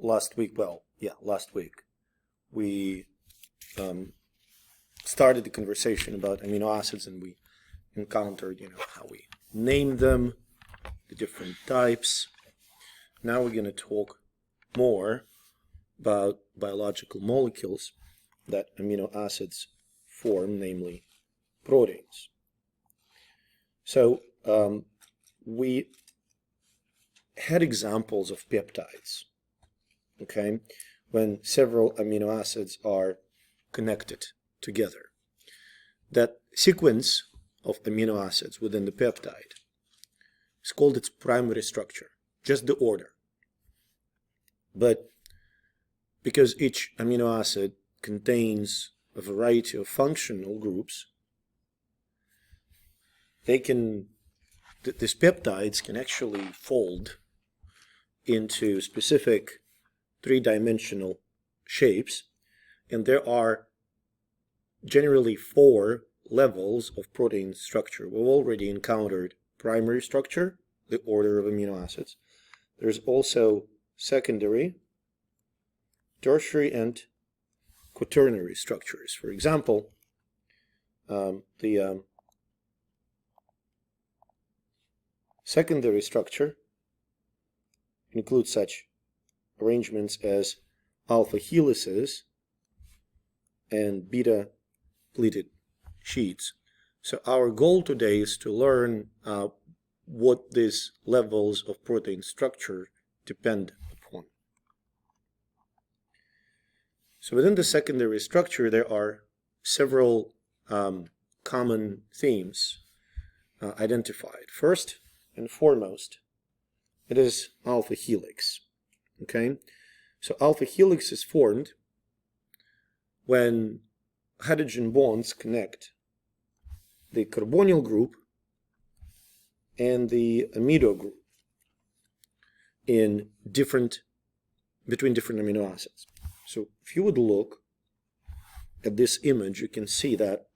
last week, we started the conversation about amino acids, and we encountered, how we name them, the different types. Now we're going to talk more about biological molecules that amino acids form, namely proteins. So we had examples of peptides, okay, when several amino acids are connected together. That sequence of amino acids within the peptide is called its primary structure, just the order. But because each amino acid contains a variety of functional groups, these peptides can actually fold into specific three-dimensional shapes, and there are generally 4 levels of protein structure. We've already encountered primary structure, the order of amino acids. There's also secondary, tertiary, and quaternary structures. For example, the secondary structure includes such arrangements as alpha helices and beta pleated sheets. So our goal today is to learn what these levels of protein structure depend upon. So within the secondary structure, there are several common themes identified. First and foremost, it is alpha helix. Okay, so alpha helix is formed when hydrogen bonds connect the carbonyl group and the amido group between different amino acids. So if you would look at this image, you can see that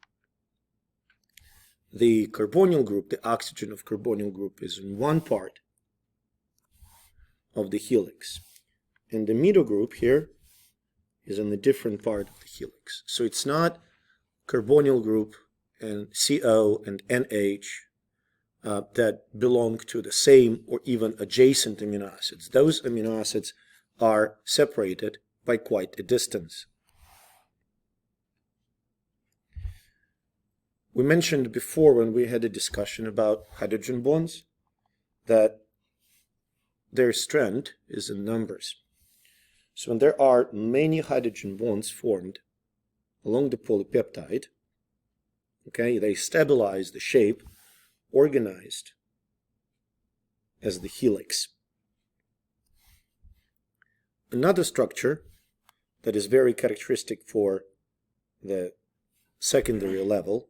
the carbonyl group, the oxygen of carbonyl group, is in one part of the helix, and the amido group here is in a different part of the helix. So it's not carbonyl group and CO and NH that belong to the same or even adjacent amino acids. Those amino acids are separated by quite a distance. We mentioned before, when we had a discussion about hydrogen bonds, that their strength is in numbers. So when there are many hydrogen bonds formed along the polypeptide, okay, they stabilize the shape organized as the helix. Another structure that is very characteristic for the secondary level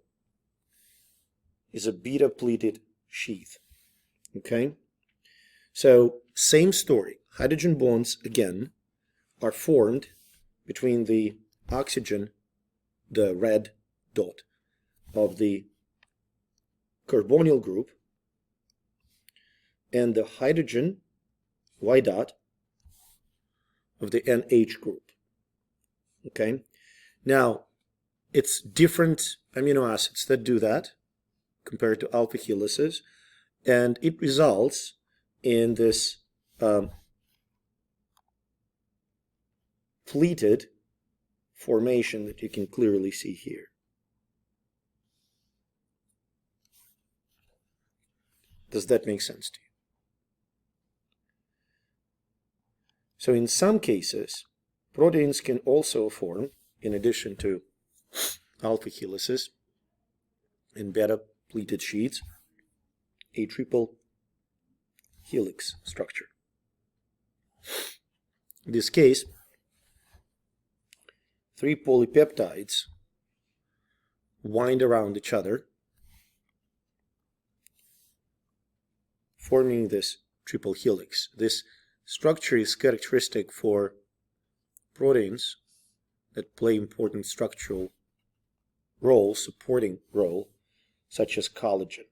is a beta pleated sheath. Okay, so same story. Hydrogen bonds again are formed between the oxygen, the red dot of the carbonyl group, and the hydrogen, Y dot, of the NH group. Okay, now it's different amino acids that do that compared to alpha helices, and it results in this pleated formation that you can clearly see here. Does that make sense to you? So in some cases, proteins can also form, in addition to alpha helices and beta pleated sheets, a triple helix structure. In this case, 3 polypeptides wind around each other, forming this triple helix. This structure is characteristic for proteins that play important structural role, supporting role, such as collagen.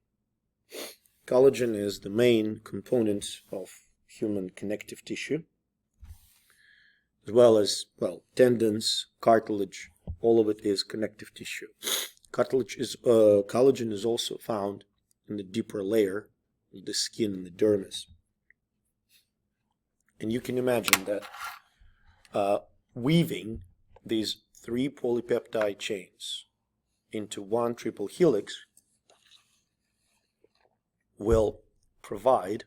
Collagen is the main component of human connective tissue, as well as, well, tendons, cartilage, all of it is connective tissue. Collagen is also found in the deeper layer of the skin and the dermis. And you can imagine that weaving these 3 polypeptide chains into one triple helix will provide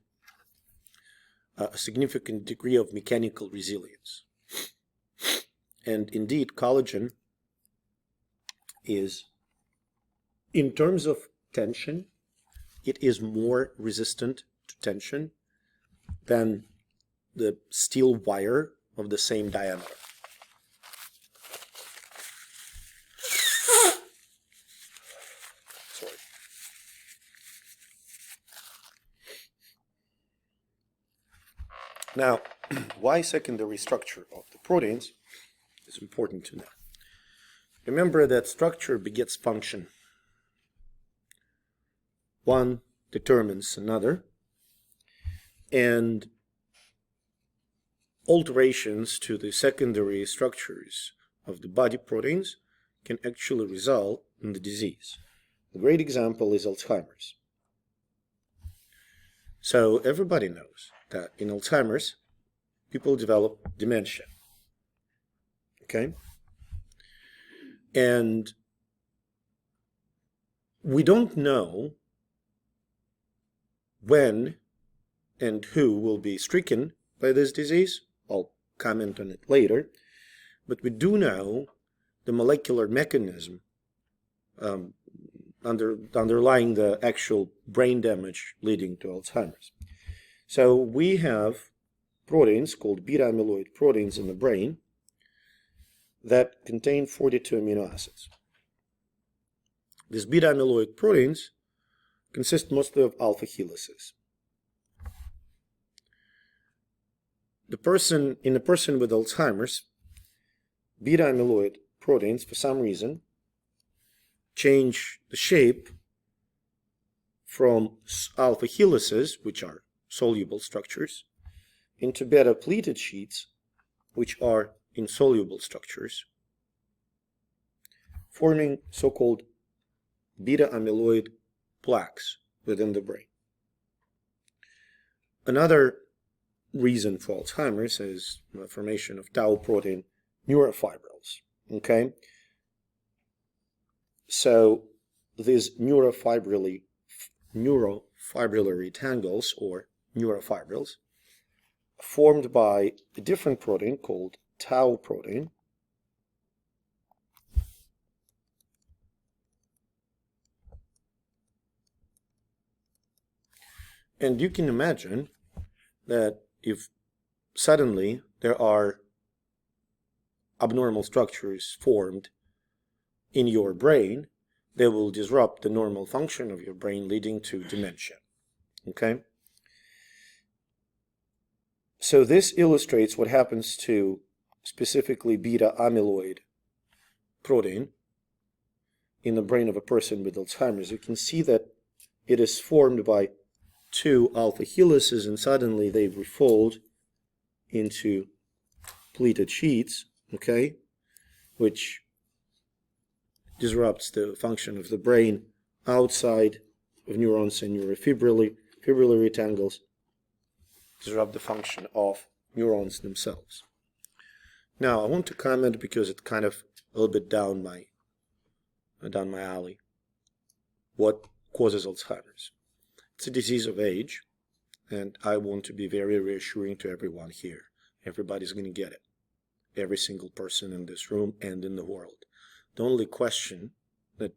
a significant degree of mechanical resilience. And indeed, collagen is, in terms of tension, it is more resistant to tension than the steel wire of the same diameter. Sorry. Now, why secondary structure of the proteins is important to know. Remember that structure begets function. One determines another, and alterations to the secondary structures of the body proteins can actually result in the disease. A great example is Alzheimer's. So everybody knows that in Alzheimer's, people develop dementia. Okay? And we don't know when and who will be stricken by this disease. I'll comment on it later. But we do know the molecular mechanism underlying the actual brain damage leading to Alzheimer's. So we have proteins called beta-amyloid proteins in the brain that contain 42 amino acids. These beta-amyloid proteins consist mostly of alpha helices. In a person with Alzheimer's, beta-amyloid proteins, for some reason, change the shape from alpha helices, which are soluble structures, into beta pleated sheets, which are insoluble structures, forming so-called beta-amyloid plaques within the brain. Another reason for Alzheimer's is the formation of tau protein neurofibrils. Okay? So these neurofibrillary tangles, or neurofibrils, formed by a different protein called tau protein, and you can imagine that if suddenly there are abnormal structures formed in your brain, they will disrupt the normal function of your brain, leading to dementia. Okay? So this illustrates what happens to specifically beta-amyloid protein in the brain of a person with Alzheimer's. You can see that it is formed by 2 alpha helices, and suddenly they refold into pleated sheets, okay, which disrupts the function of the brain outside of neurons and neurofibrillary tangles, disrupt the function of neurons themselves. Now, I want to comment because it's kind of a little bit down my alley. What causes Alzheimer's? It's a disease of age, and I want to be very reassuring to everyone here. Everybody's going to get it. Every single person in this room and in the world. The only question that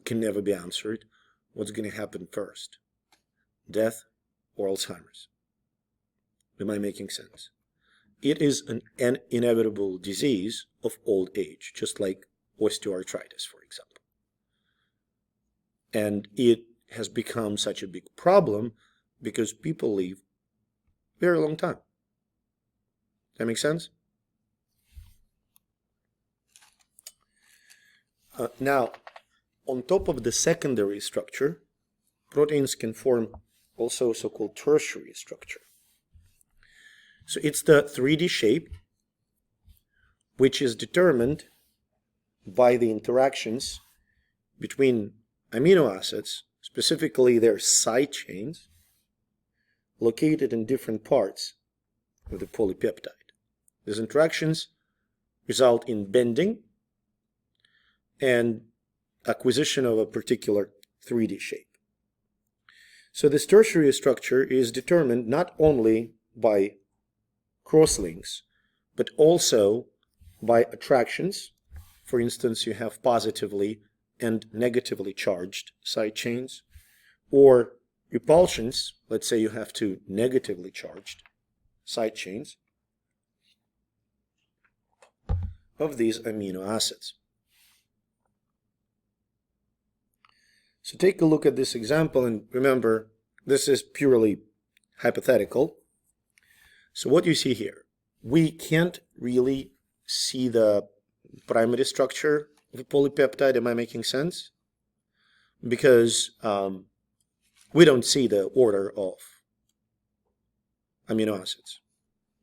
can never be answered, what's going to happen first? Death or Alzheimer's? Am I making sense? It is an inevitable disease of old age, just like osteoarthritis, for example. And it has become such a big problem because people live a very long time. That makes sense? Now, on top of the secondary structure, proteins can form also so-called tertiary structure. So it's the 3D shape, which is determined by the interactions between amino acids, specifically their side chains, located in different parts of the polypeptide. These interactions result in bending and acquisition of a particular 3D shape. So this tertiary structure is determined not only by crosslinks, but also by attractions. For instance, you have positively and negatively charged side chains, or repulsions. Let's say you have two negatively charged side chains of these amino acids. So take a look at this example, and remember, this is purely hypothetical. So what you see here, we can't really see the primary structure of a polypeptide. Am I making sense? Because we don't see the order of amino acids.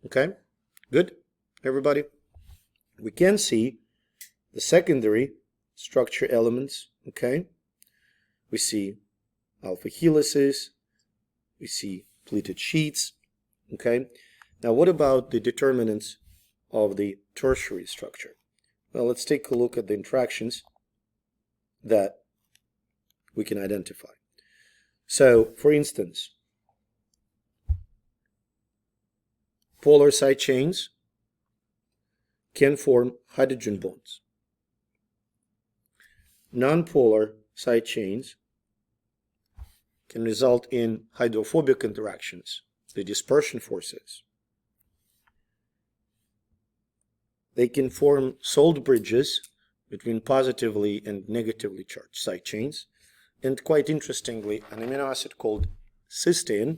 Okay? Good, everybody? We can see the secondary structure elements. Okay? We see alpha helices, we see pleated sheets. Okay? Now what about the determinants of the tertiary structure? Well, let's take a look at the interactions that we can identify. So, for instance, polar side chains can form hydrogen bonds. Non-polar side chains can result in hydrophobic interactions, the dispersion forces. They can form salt bridges between positively and negatively charged side chains. And quite interestingly, an amino acid called cysteine,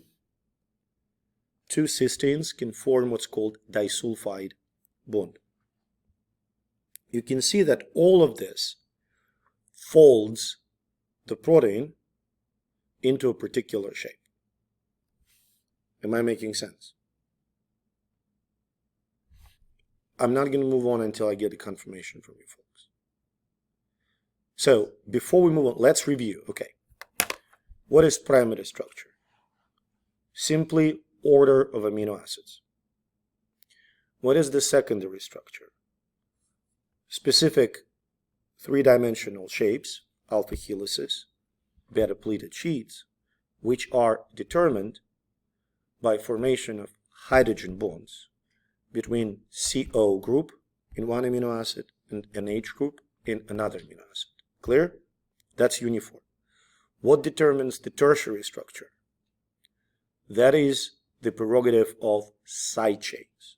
two cysteines can form what's called disulfide bond. You can see that all of this folds the protein into a particular shape. Am I making sense? I'm not going to move on until I get a confirmation from you folks. So, before we move on, let's review. Okay. What is primary structure? Simply order of amino acids. What is the secondary structure? Specific three-dimensional shapes, alpha helices, beta pleated sheets, which are determined by formation of hydrogen bonds between CO group in one amino acid and NH group in another amino acid. Clear? That's uniform. What determines the tertiary structure? That is the prerogative of side chains.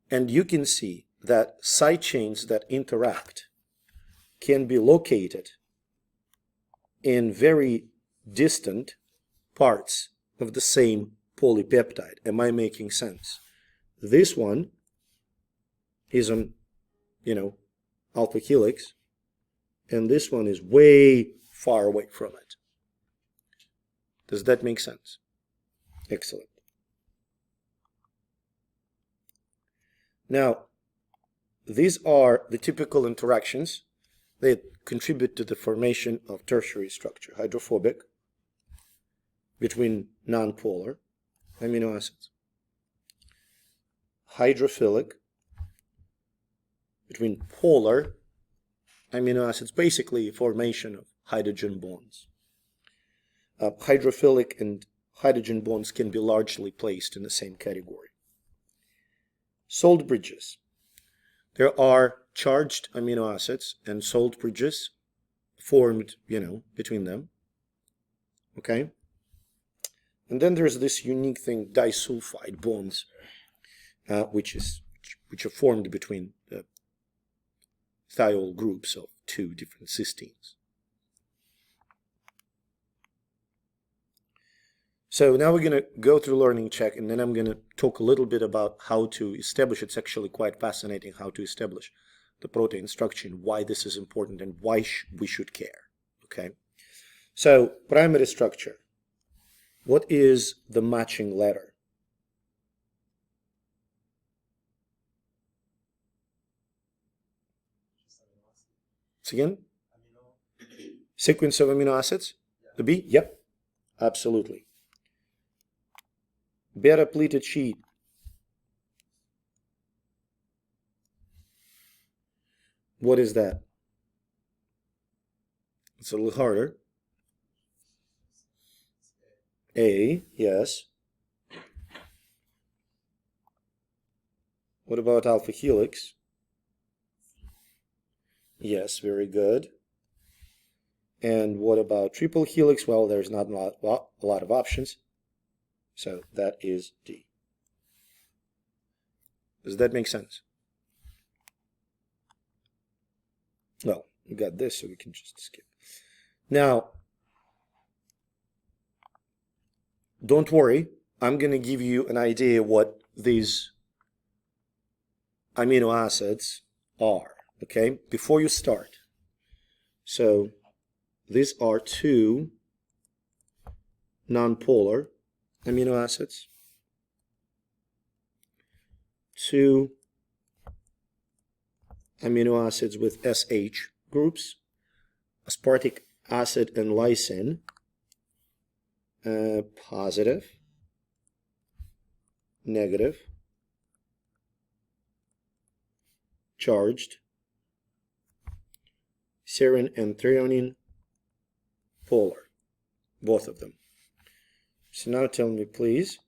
And you can see that side chains that interact can be located in very distant parts of the same polypeptide. Am I making sense? This one is on, alpha helix, and this one is way far away from it. Does that make sense? Excellent. Now, these are the typical interactions that contribute to the formation of tertiary structure. Hydrophobic between nonpolar amino acids. Hydrophilic between polar amino acids, basically formation of hydrogen bonds. Hydrophilic and hydrogen bonds can be largely placed in the same category. Salt bridges. There are charged amino acids and salt bridges formed, between them. Okay? And then there's this unique thing, disulfide bonds, which are formed between the thiol groups of two different cysteines. So now we're going to go through learning check, and then I'm going to talk a little bit about how to establish. It's actually quite fascinating how to establish the protein structure and why this is important and why we should care. Okay? So primary structure. What is the matching letter? Once again, sequence of amino acids. The B? Yep, absolutely. Beta pleated sheet. What is that? It's a little harder. A, yes. What about alpha helix? Yes, very good. And what about triple helix? Well, there's not a lot of options. So that is D. Does that make sense? Well, we got this, so we can just skip. Now, don't worry. I'm going to give you an idea what these amino acids are, okay, before you start. So these are two nonpolar amino acids, two amino acids with SH groups, aspartic acid and lysine, positive, negative, charged, serine and threonine, polar, both of them. So now tell me, please,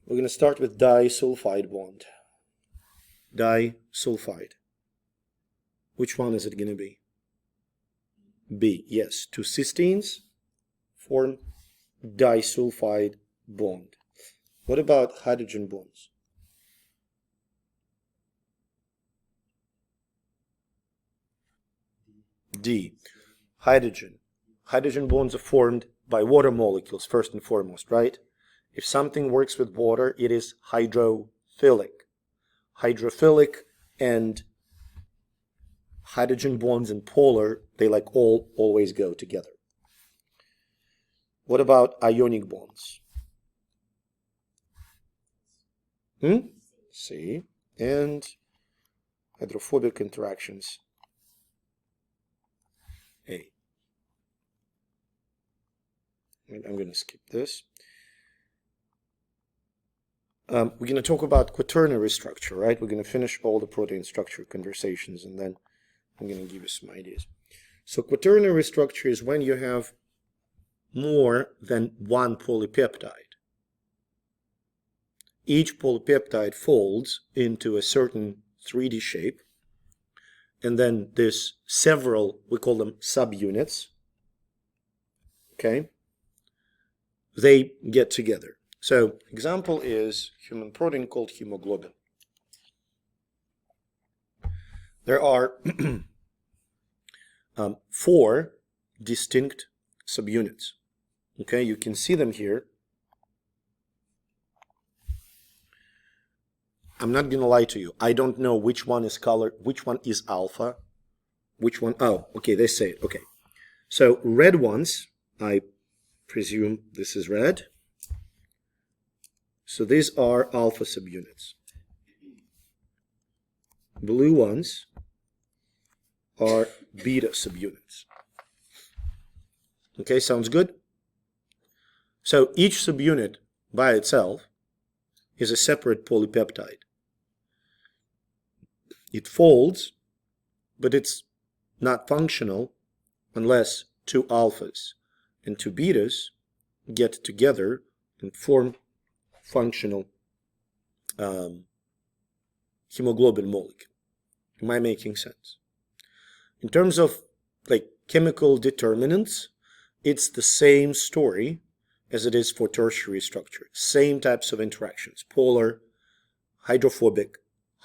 we're going to start with disulfide bond. Disulfide. Which one is it going to be? B. Yes, two cysteines form disulfide bond. What about hydrogen bonds? D. Hydrogen. Hydrogen bonds are formed by water molecules first and foremost, right? If something works with water, it is hydrophilic. Hydrophilic and hydrogen bonds and polar, they like always go together. What about ionic bonds? C. And hydrophobic interactions. A. I'm going to skip this. We're going to talk about quaternary structure, right? We're going to finish all the protein structure conversations, and then I'm going to give you some ideas. So quaternary structure is when you have more than one polypeptide. Each polypeptide folds into a certain 3D shape, and then there's several, we call them subunits, okay? They get together. So example is human protein called hemoglobin. There are 4 distinct subunits. Okay, you can see them here. I'm not going to lie to you. I don't know which one is colored, which one is alpha, which one, oh, okay, they say it, okay. So red ones, I presume this is red. So these are alpha subunits. Blue ones are beta subunits. Okay, sounds good? So each subunit by itself is a separate polypeptide. It folds, but it's not functional unless 2 alphas and 2 betas get together and form functional hemoglobin molecule. Am I making sense? In terms of like chemical determinants, it's the same story as it is for tertiary structure. Same types of interactions: polar, hydrophobic,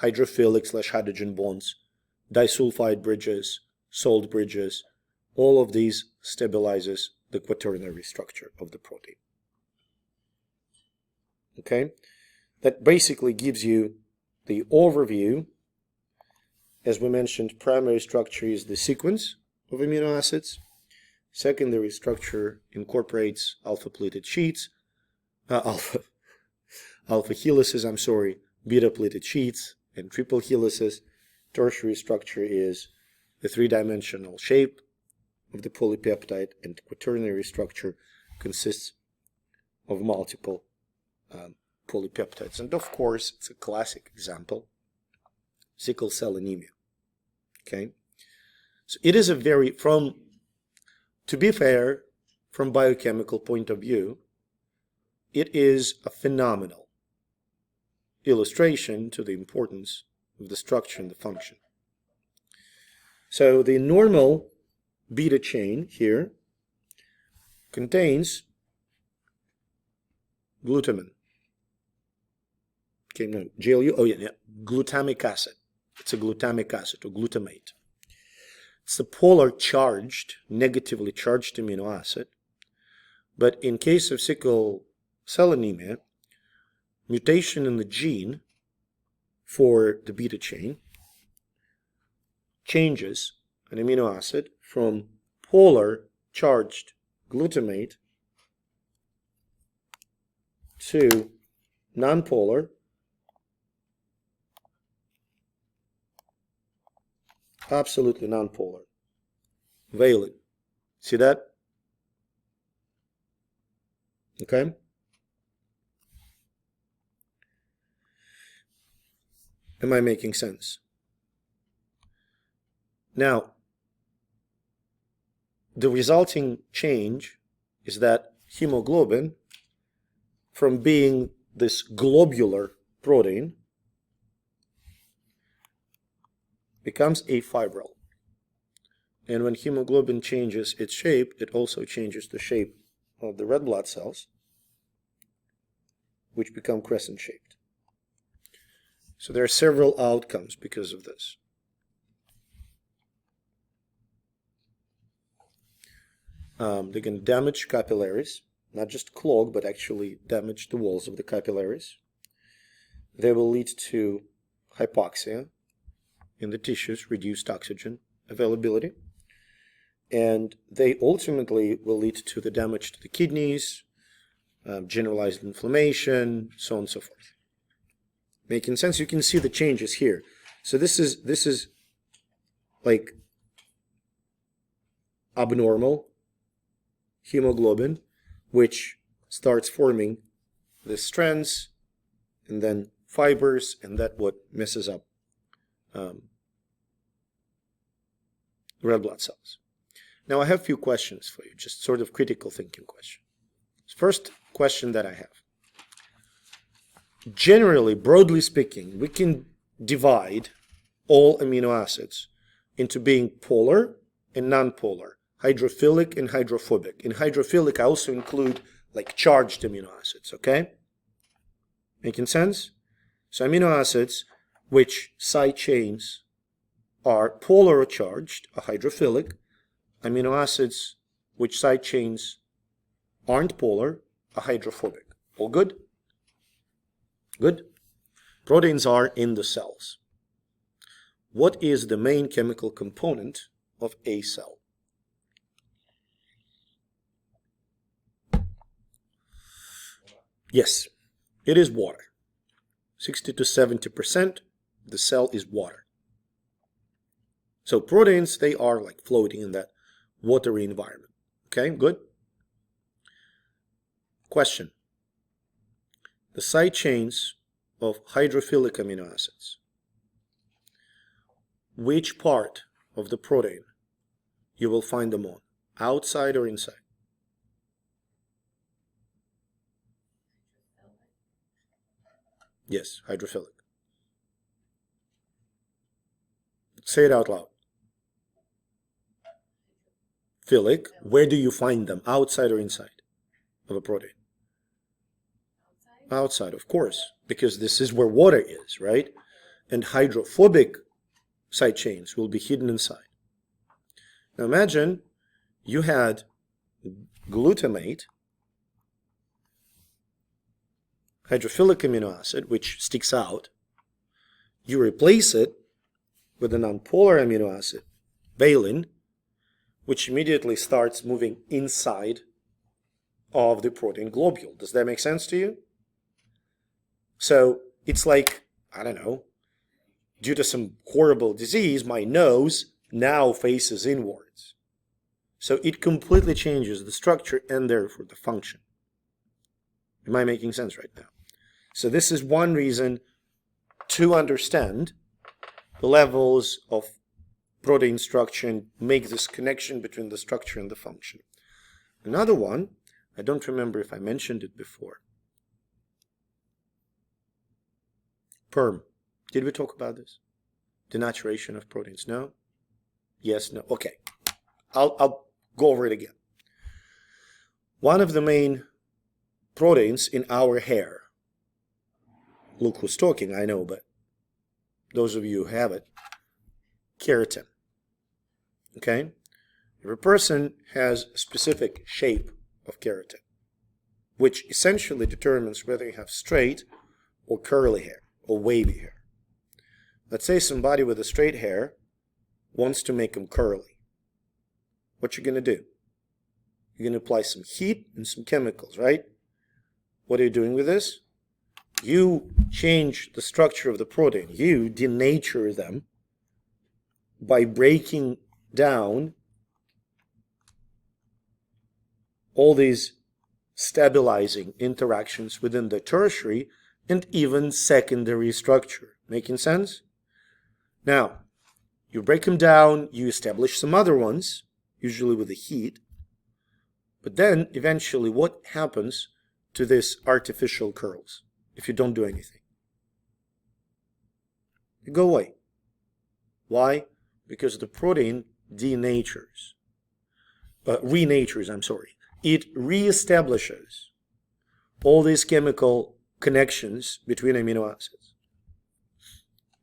hydrophilic / hydrogen bonds, disulfide bridges, salt bridges. All of these stabilizes the quaternary structure of the protein. Okay, that basically gives you the overview. As we mentioned, primary structure is the sequence of amino acids. Secondary structure incorporates alpha pleated sheets, alpha helices, beta pleated sheets, and triple helices. tertiary structure is the three-dimensional shape of the polypeptide, and the quaternary structure consists of multiple polypeptides. And of course, it's a classic example, sickle cell anemia. Okay, so it is a very, to be fair, from biochemical point of view, it is a phenomenal illustration to the importance of the structure and the function. So the normal beta chain here contains glutamine. Okay, no, GLU, oh yeah, glutamic acid. It's a glutamic acid or glutamate. It's a polar charged, negatively charged amino acid. But in case of sickle cell anemia, mutation in the gene for the beta chain changes an amino acid from polar charged glutamate to nonpolar absolutely nonpolar valine. See that? Okay. Am I making sense? Now, the resulting change is that hemoglobin, from being this globular protein, becomes afibril. And when hemoglobin changes its shape, it also changes the shape of the red blood cells, which become crescent-shaped. So there are several outcomes because of this. They can damage capillaries, not just clog, but actually damage the walls of the capillaries. They will lead to hypoxia in the tissues, reduced oxygen availability. And they ultimately will lead to the damage to the kidneys, generalized inflammation, so on and so forth. Making sense? You can see the changes here. So this is like abnormal hemoglobin, which starts forming the strands and then fibers, and that what messes up red blood cells. Now I have a few questions for you, just sort of critical thinking questions. First question that I have. Generally, broadly speaking, we can divide all amino acids into being polar and nonpolar, hydrophilic and hydrophobic. In hydrophilic, I also include like charged amino acids, okay? Making sense? So amino acids which side chains are polar or charged are hydrophilic. Amino acids which side chains aren't polar are hydrophobic. All good? Good? Proteins are in the cells. What is the main chemical component of a cell? Yes, it is water. 60 to 70% the cell is water. So proteins, they are like floating in that watery environment. Okay, good? Question. The side chains of hydrophilic amino acids. Which part of the protein you will find them on? Outside or inside? Yes, hydrophilic. Say it out loud. Philic. Where do you find them? Outside or inside of a protein? Outside, of course, because this is where water is, right? And hydrophobic side chains will be hidden inside. Now imagine you had glutamate, hydrophilic amino acid, which sticks out. You replace it with a nonpolar amino acid, valine, which immediately starts moving inside of the protein globule. Does that make sense to you? So it's like, I don't know, due to some horrible disease, my nose now faces inwards. So it completely changes the structure and therefore the function. Am I making sense right now? So this is one reason to understand the levels of protein structure and make this connection between the structure and the function. Another one, I don't remember if I mentioned it before. PERM. Did we talk about this? Denaturation of proteins? No? Yes, no. Okay. I'll go over it again. One of the main proteins in our hair. Look who's talking, I know, but those of you who have it, keratin. Okay? Every person has a specific shape of keratin, which essentially determines whether you have straight or curly hair or wavy hair. Let's say somebody with a straight hair wants to make them curly. What you're going to do? You're going to apply some heat and some chemicals, right? What are you doing with this? You change the structure of the protein. You denature them by breaking down all these stabilizing interactions within the tertiary and even secondary structure. Making sense? Now, you break them down, you establish some other ones, usually with the heat, but then eventually what happens to these artificial curls if you don't do anything? They go away. Why? Because the protein renatures. It reestablishes all these chemical connections between amino acids.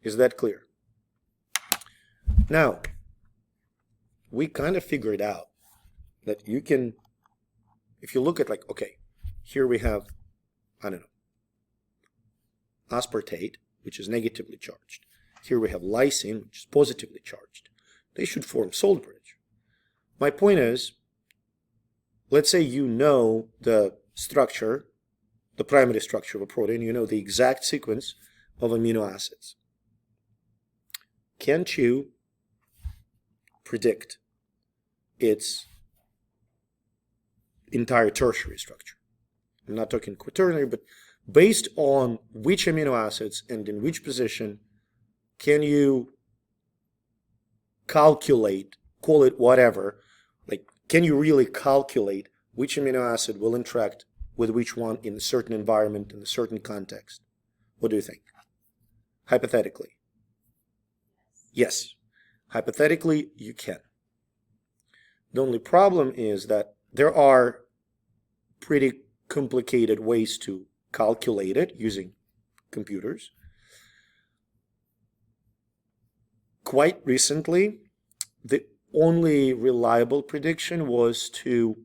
Is that clear? Now, we kind of figured out that you can, if you look at like, okay, here we have, I don't know, aspartate, which is negatively charged. Here we have lysine, which is positively charged. They should form salt bridge. My point is, let's say you know the structure, the primary structure of a protein, you know the exact sequence of amino acids. Can't you predict its entire tertiary structure? I'm not talking quaternary, but based on which amino acids and in which position, can you calculate, call it whatever, like can you really calculate which amino acid will interact with which one in a certain environment, in a certain context? What do you think? Hypothetically. Yes. Hypothetically, you can. The only problem is that there are pretty complicated ways to calculate it using computers. Quite recently, the only reliable prediction was it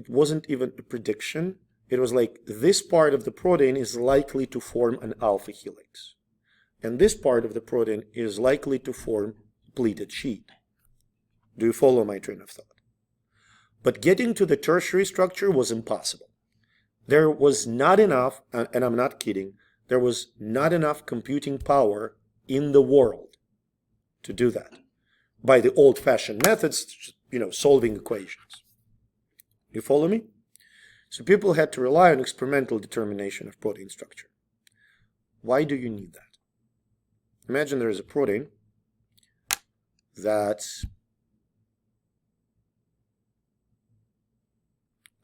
wasn't even a prediction. It was like this part of the protein is likely to form an alpha helix. And this part of the protein is likely to form pleated sheet. Do you follow my train of thought? But getting to the tertiary structure was impossible. There was not enough, and I'm not kidding, there was not enough computing power in the world to do that by the old-fashioned methods, solving equations. You follow me? So people had to rely on experimental determination of protein structure. Why do you need that? Imagine there is a protein that,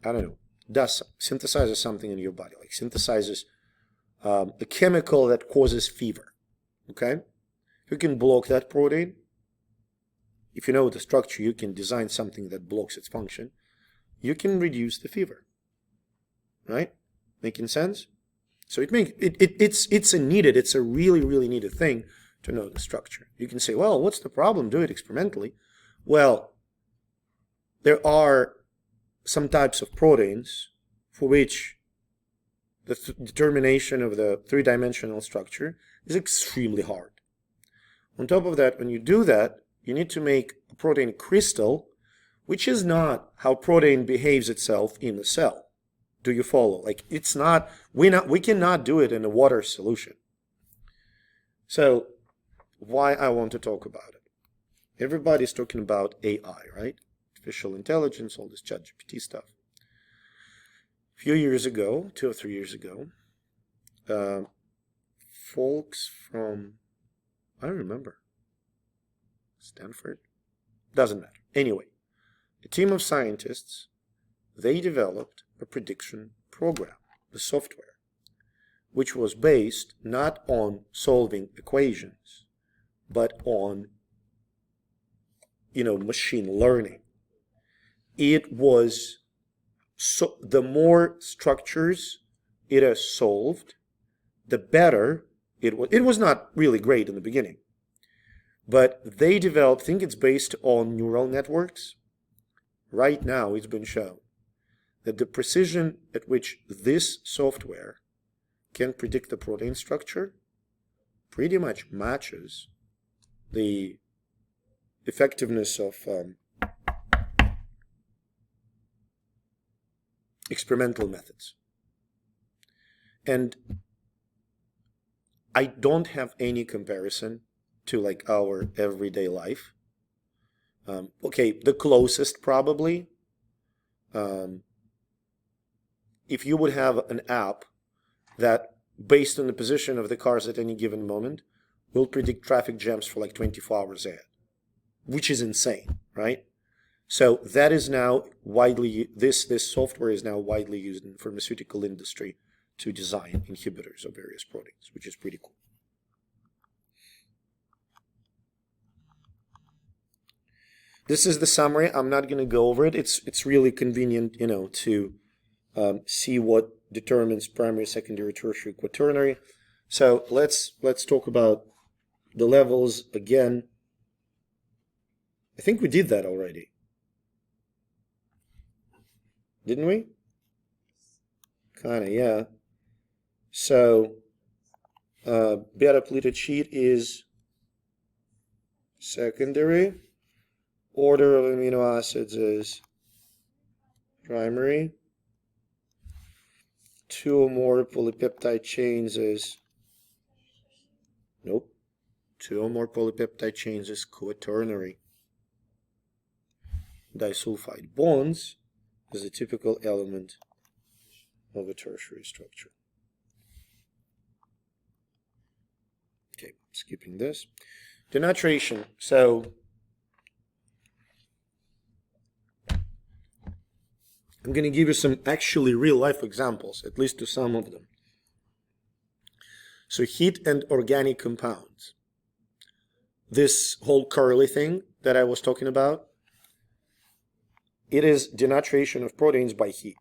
synthesizes something in your body, like synthesizes a chemical that causes fever. Okay? You can block that protein. If you know the structure, you can design something that blocks its function. You can reduce the fever. Right? Making sense? So it's a really, really needed thing to know the structure. You can say, well, what's the problem? Do it experimentally. Well, there are some types of proteins for which the determination of the three-dimensional structure is extremely hard. On top of that, when you do that, you need to make a protein crystal, which is not how protein behaves itself in the cell. Do you follow? Like it's not, we cannot do it in a water solution. So why I want to talk about it. Everybody's talking about AI, right? Artificial intelligence, all this ChatGPT stuff. A few years ago, 2 or 3 years ago, folks from, I don't remember, Stanford? Doesn't matter. Anyway, a team of scientists, they developed a prediction program, the software, which was based not on solving equations, but on, machine learning. It was, so the more structures it has solved, the better it was. It was not really great in the beginning, but they developed, I think it's based on neural networks. Right now, it's been shown that the precision at which this software can predict the protein structure pretty much matches the effectiveness of experimental methods. And I don't have any comparison to like our everyday life. Okay, the closest probably, if you would have an app that, based on the position of the cars at any given moment, will predict traffic jams for like 24 hours ahead, which is insane, right? So that is now widely, this software is now widely used in the pharmaceutical industry to design inhibitors of various proteins, which is pretty cool. This is the summary. I'm not going to go over it. It's really convenient, to see what determines primary, secondary, tertiary, quaternary. So let's talk about the levels again. I think we did that already, didn't we? Kind of, yeah. So beta pleated sheet is secondary. Order of amino acids is primary. 2 or more polypeptide chains is, nope. 2 or more polypeptide chains is quaternary. Disulfide bonds is a typical element of a tertiary structure. Okay, skipping this. Denaturation. So I'm going to give you some actually real-life examples, at least to some of them. So heat and organic compounds. This whole curly thing that I was talking about, it is denaturation of proteins by heat.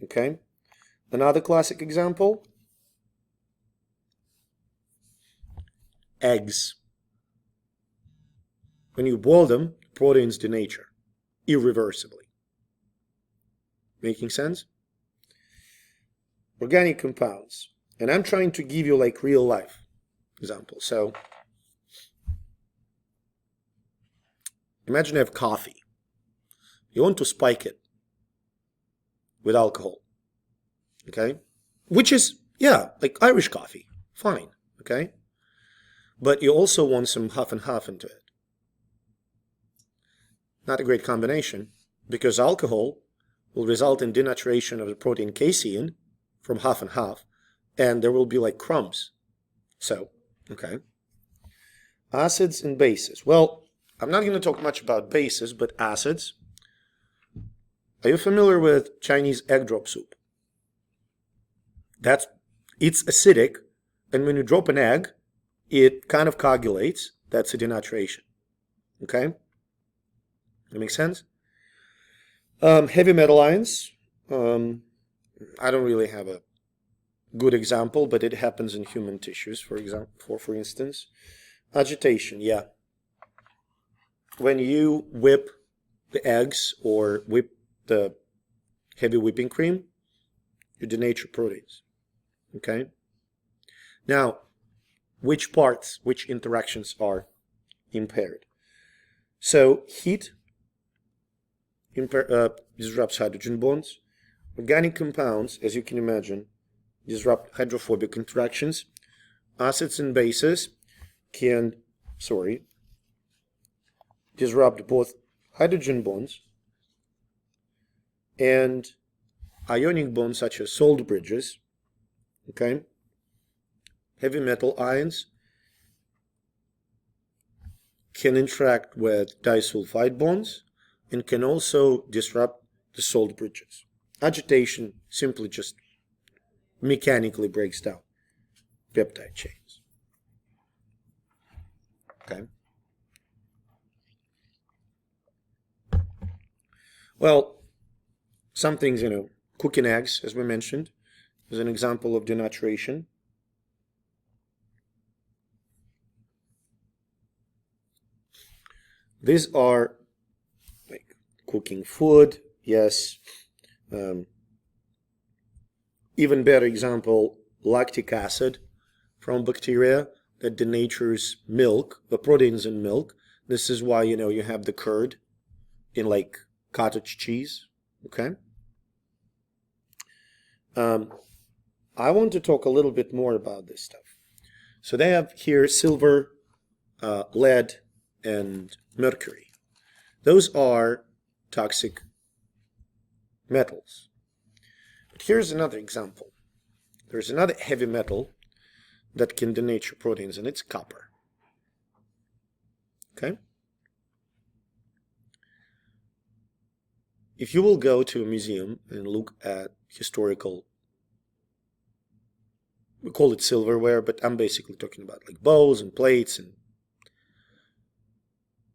Okay? Another classic example, eggs. When you boil them, proteins denature irreversibly. Making sense? Organic compounds. And I'm trying to give you like real life examples. So imagine you have coffee. You want to spike it with alcohol. Okay? Which is, yeah, like Irish coffee. Fine. Okay? But you also want some half and half into it. Not a great combination, because alcohol will result in denaturation of the protein casein from half and half, and there will be like crumbs. So, okay. Acids and bases. Well, I'm not going to talk much about bases, but acids. Are you familiar with Chinese egg drop soup? It's acidic, and when you drop an egg, it kind of coagulates. That's a denaturation. Okay? That makes sense? Heavy metal ions. I don't really have a good example, but it happens in human tissues, for instance. Agitation, yeah. When you whip the eggs or whip the heavy whipping cream, you denature proteins. Okay? Now, which parts, which interactions are impaired? So, heat disrupts hydrogen bonds. Organic compounds, as you can imagine, disrupt hydrophobic interactions. acids and bases can, disrupt both hydrogen bonds and ionic bonds such as salt bridges. Okay? Heavy metal ions can interact with disulfide bonds and can also disrupt the salt bridges. Agitation simply just mechanically breaks down peptide chains. Okay? Well, some things, cooking eggs, as we mentioned, is an example of denaturation. These are like cooking food, yes. Even better example, lactic acid from bacteria that denatures milk, the proteins in milk. This is why, you have the curd in like cottage cheese, okay? I want to talk a little bit more about this stuff. So they have here silver, lead, and mercury. Those are toxic metals. But here's another example. There's another heavy metal that can denature proteins, and it's copper. Okay? If you will go to a museum and look at historical, we call it silverware, but I'm basically talking about like bowls and plates. And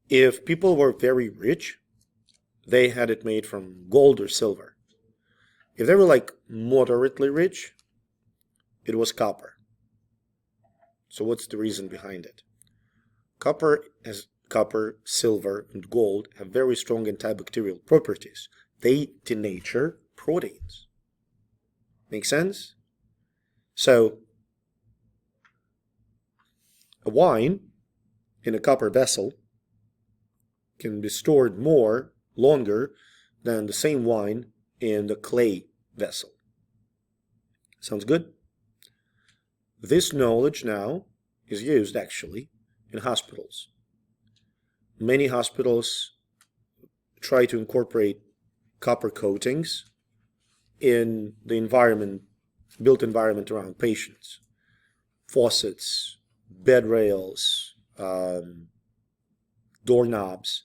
if people were very rich, they had it made from gold or silver. If they were like moderately rich, it was copper. So what's the reason behind it? Copper, silver, and gold have very strong antibacterial properties. They denature proteins. Make sense? So, a wine in a copper vessel can be stored longer than the same wine in the clay vessel. Sounds good? This knowledge now is used actually in hospitals. Many hospitals try to incorporate copper coatings in the built environment around patients. Faucets, bed rails, doorknobs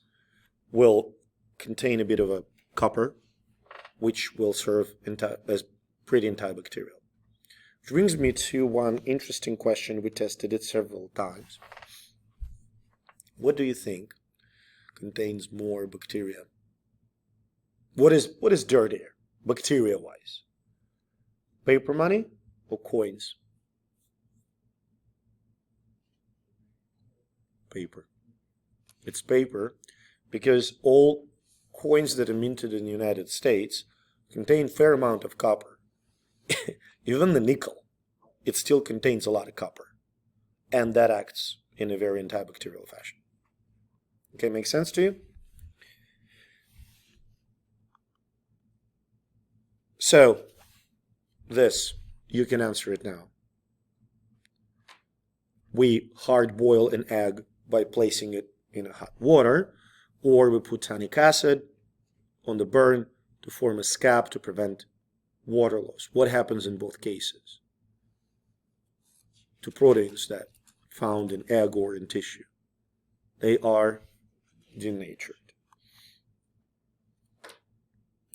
will contain a bit of a copper, which will serve as pretty antibacterial. Which brings me to one interesting question. We tested it several times. What do you think contains more bacteria? What is dirtier, bacteria-wise? Paper money or coins? Paper. It's paper because all coins that are minted in the United States contain a fair amount of copper. Even the nickel, it still contains a lot of copper. And that acts in a very antibacterial fashion. Okay, makes sense to you? So, this, you can answer it now. We hard boil an egg by placing it in hot water, or we put tannic acid on the burn to form a scab to prevent water loss. What happens in both cases to proteins that found in egg or in tissue? They are denatured.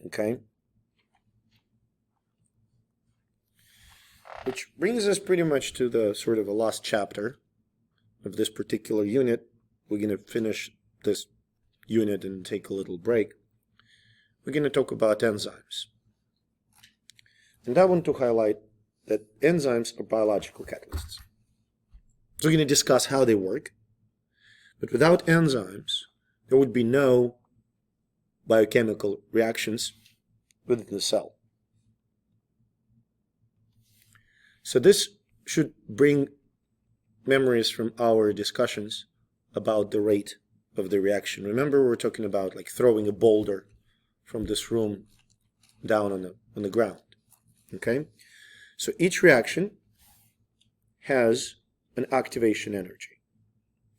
Okay? Which brings us pretty much to the sort of a last chapter of this particular unit. We're going to finish this unit and take a little break. We're going to talk about enzymes. And I want to highlight that enzymes are biological catalysts. So we're going to discuss how they work. But without enzymes, there would be no biochemical reactions within the cell. So this should bring memories from our discussions about the rate of the reaction. Remember, we were talking about like throwing a boulder from this room down on the ground. Okay? So each reaction has an activation energy.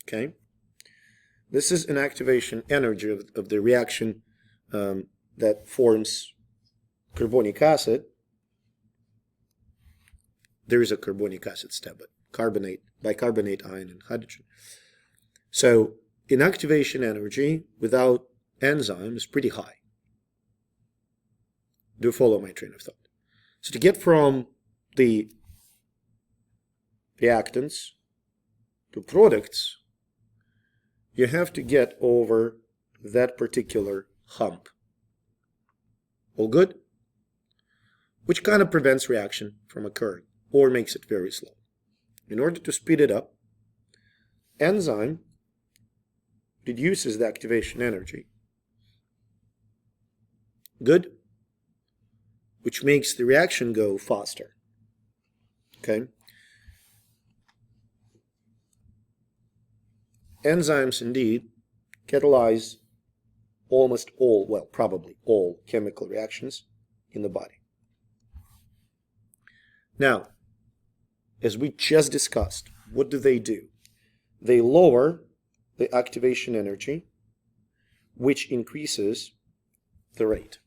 Okay? This is an activation energy of the reaction that forms carbonic acid. There is a carbonic acid step, but bicarbonate ion and hydrogen. So inactivation energy without enzyme is pretty high. Do you follow my train of thought? So to get from the reactants to products, you have to get over that particular hump. All good? Which kind of prevents reaction from occurring or makes it very slow. In order to speed it up, enzyme reduces the activation energy. Good? Which makes the reaction go faster. Okay? Enzymes indeed catalyze almost all, well, probably all chemical reactions in the body. Now, as we just discussed, what do? They lower the activation energy, which increases the rate.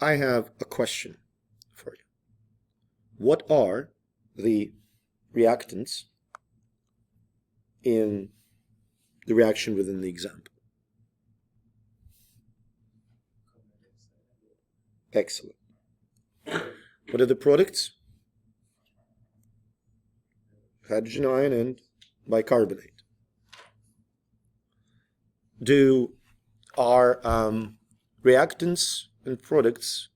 I have a question for you. What are the reactants in the reaction within the example? Excellent. What are the products? Hydrogen ion and bicarbonate. Are reactants and products,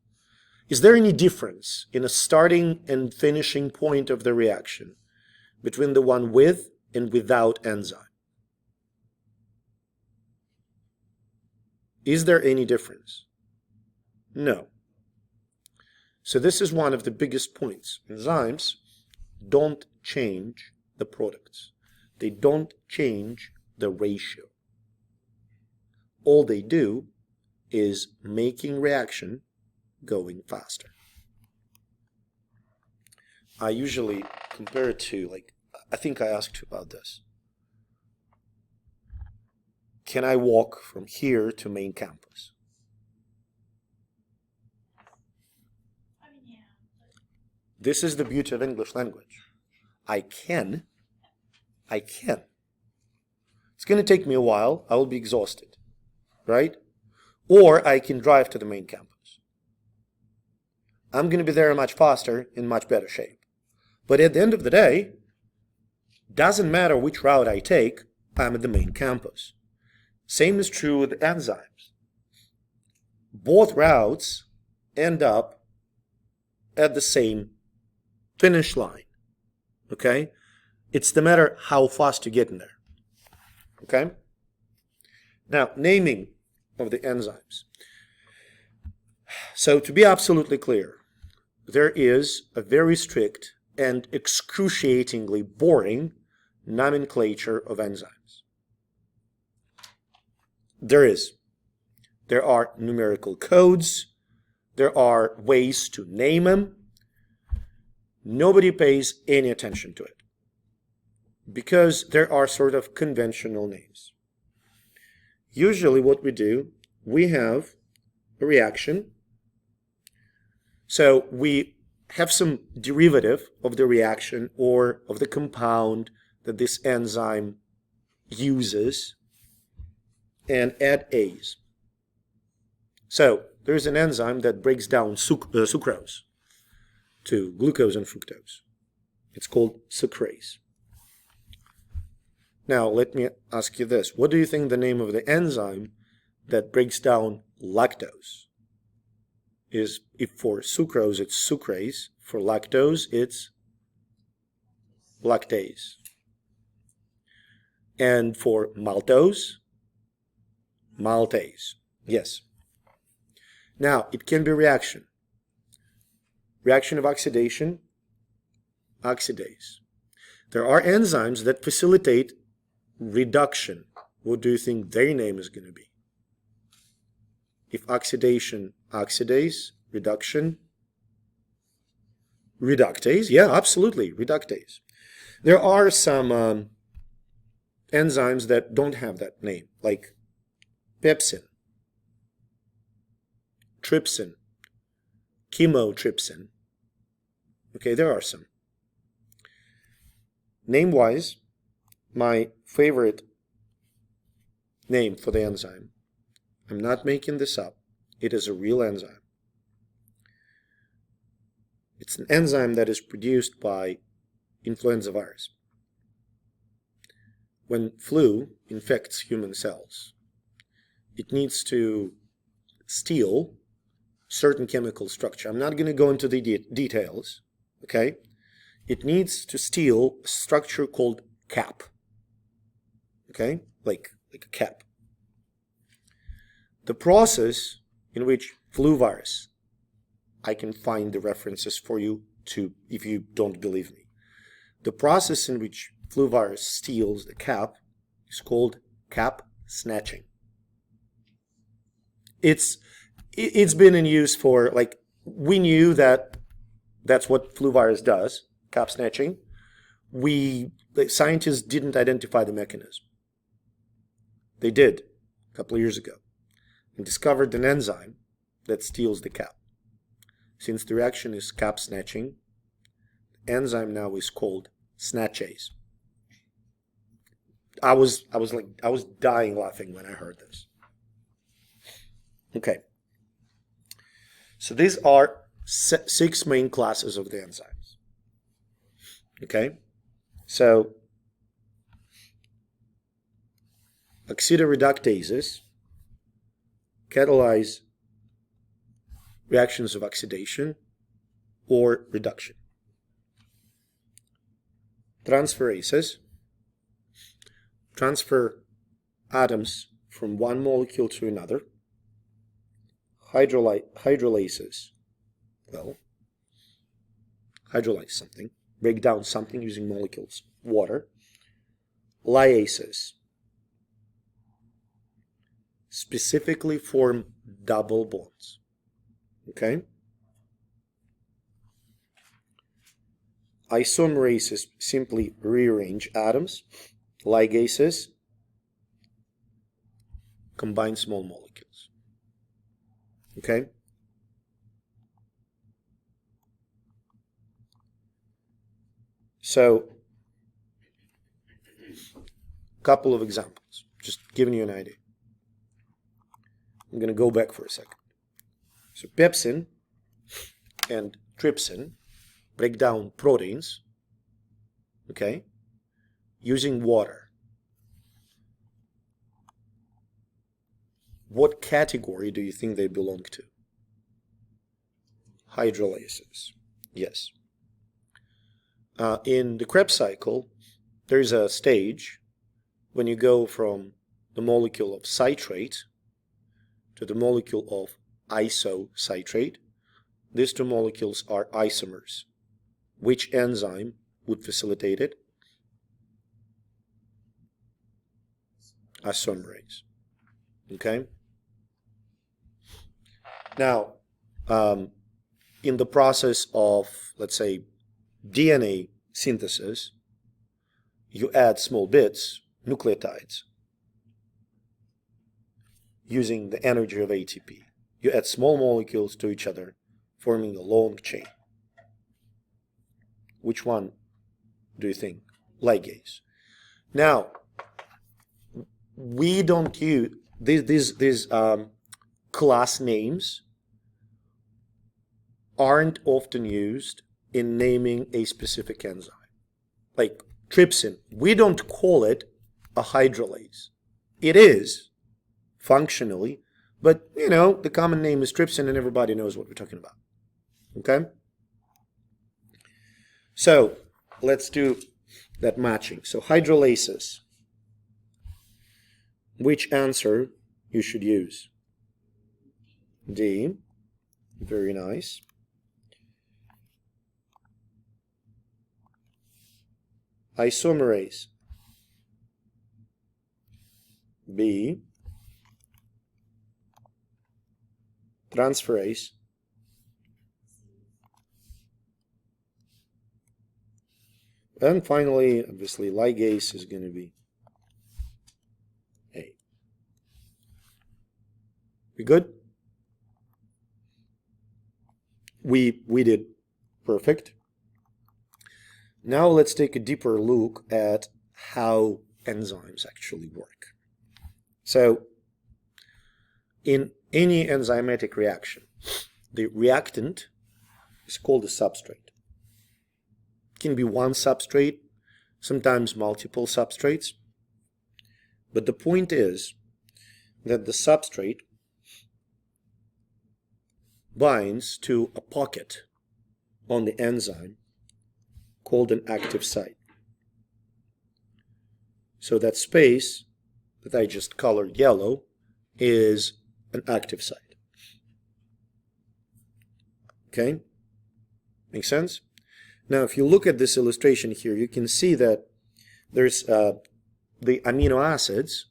is there any difference in a starting and finishing point of the reaction between the one with and without enzyme? Is there any difference? No. So this is one of the biggest points. Enzymes don't change the products. They don't change the ratio. All they do is making reaction going faster. I usually compare it to, like, I think I asked you about this. Can I walk from here to main campus? This is the beauty of English language. I can. It's going to take me a while. I will be exhausted, right? Or I can drive to the main campus. I'm going to be there much faster, in much better shape. But at the end of the day, doesn't matter which route I take, I'm at the main campus. Same is true with enzymes. Both routes end up at the same finish line. Okay? It's the matter how fast you get in there. Okay? Now, naming of the enzymes. So to be absolutely clear, there is a very strict and excruciatingly boring nomenclature of enzymes. There are numerical codes. There are ways to name them. Nobody pays any attention to it because there are sort of conventional names. Usually what we do, we have a reaction. So we have some derivative of the reaction or of the compound that this enzyme uses and add A's. So there's an enzyme that breaks down sucrose to glucose and fructose. It's called sucrase. Now let me ask you this. What do you think the name of the enzyme that breaks down lactose is? If for sucrose it's sucrase, for lactose it's lactase. And for maltose, maltase. Yes. Now, it can be reaction. Reaction of oxidation, oxidase. There are enzymes that facilitate reduction. What do you think their name is going to be? If oxidation, oxidase, reduction, Reductase, yeah, absolutely, reductase. There are some enzymes that don't have that name, like pepsin, trypsin, chymotrypsin. Okay, there are some. Name-wise, my favorite name for the enzyme, I'm not making this up, it is a real enzyme. It's an enzyme that is produced by influenza virus. When flu infects human cells, it needs to steal certain chemical structure. I'm not going to go into the details, okay? It needs to steal a structure called cap, okay? Like a cap. The process in which flu virus, I can find the references for you to, if you don't believe me. The process in which flu virus steals the cap is called cap snatching. It's been in use for, like, we knew that that's what flu virus does, cap snatching. The scientists didn't identify the mechanism. They did a couple of years ago and discovered an enzyme that steals the cap. Since the reaction is cap snatching, the enzyme now is called snatchase. I was dying laughing when I heard this. Okay. So these are 6 main classes of the enzymes. Okay? So oxidoreductases catalyze reactions of oxidation or reduction. Transferases transfer atoms from one molecule to another. Hydrolases, well, hydrolyze something, break down something using molecules, water. Lyases specifically form double bonds. Okay? Isomerases simply rearrange atoms. Ligases combine small molecules. Okay? So, a couple of examples, just giving you an idea. I'm going to go back for a second. So pepsin and trypsin break down proteins, okay, using water. What category do you think they belong to? Hydrolases. Yes. In the Krebs cycle, there's a stage when you go from the molecule of citrate to the molecule of isocitrate. These two molecules are isomers. Which enzyme would facilitate it? Isomerase. Okay? Now, in the process of, let's say, DNA synthesis, you add small bits, nucleotides, using the energy of ATP. You add small molecules to each other, forming a long chain. Which one do you think? Ligase. Now, we don't use these class names aren't often used in naming a specific enzyme. Like trypsin, we don't call it a hydrolase. It is functionally, but you know, the common name is trypsin and everybody knows what we're talking about. Okay? So let's do that matching. So hydrolases. Which answer you should use? D. Very nice. Isomerase. B. Transferase. And finally, obviously, ligase is going to be A. We good? We did perfect. Now let's take a deeper look at how enzymes actually work. So, in any enzymatic reaction, the reactant is called a substrate. It can be one substrate, sometimes multiple substrates. But the point is that the substrate binds to a pocket on the enzyme called an active site. So that space that I just colored yellow is an active site. Okay? Make sense? Now, if you look at this illustration here, you can see that there's the amino acids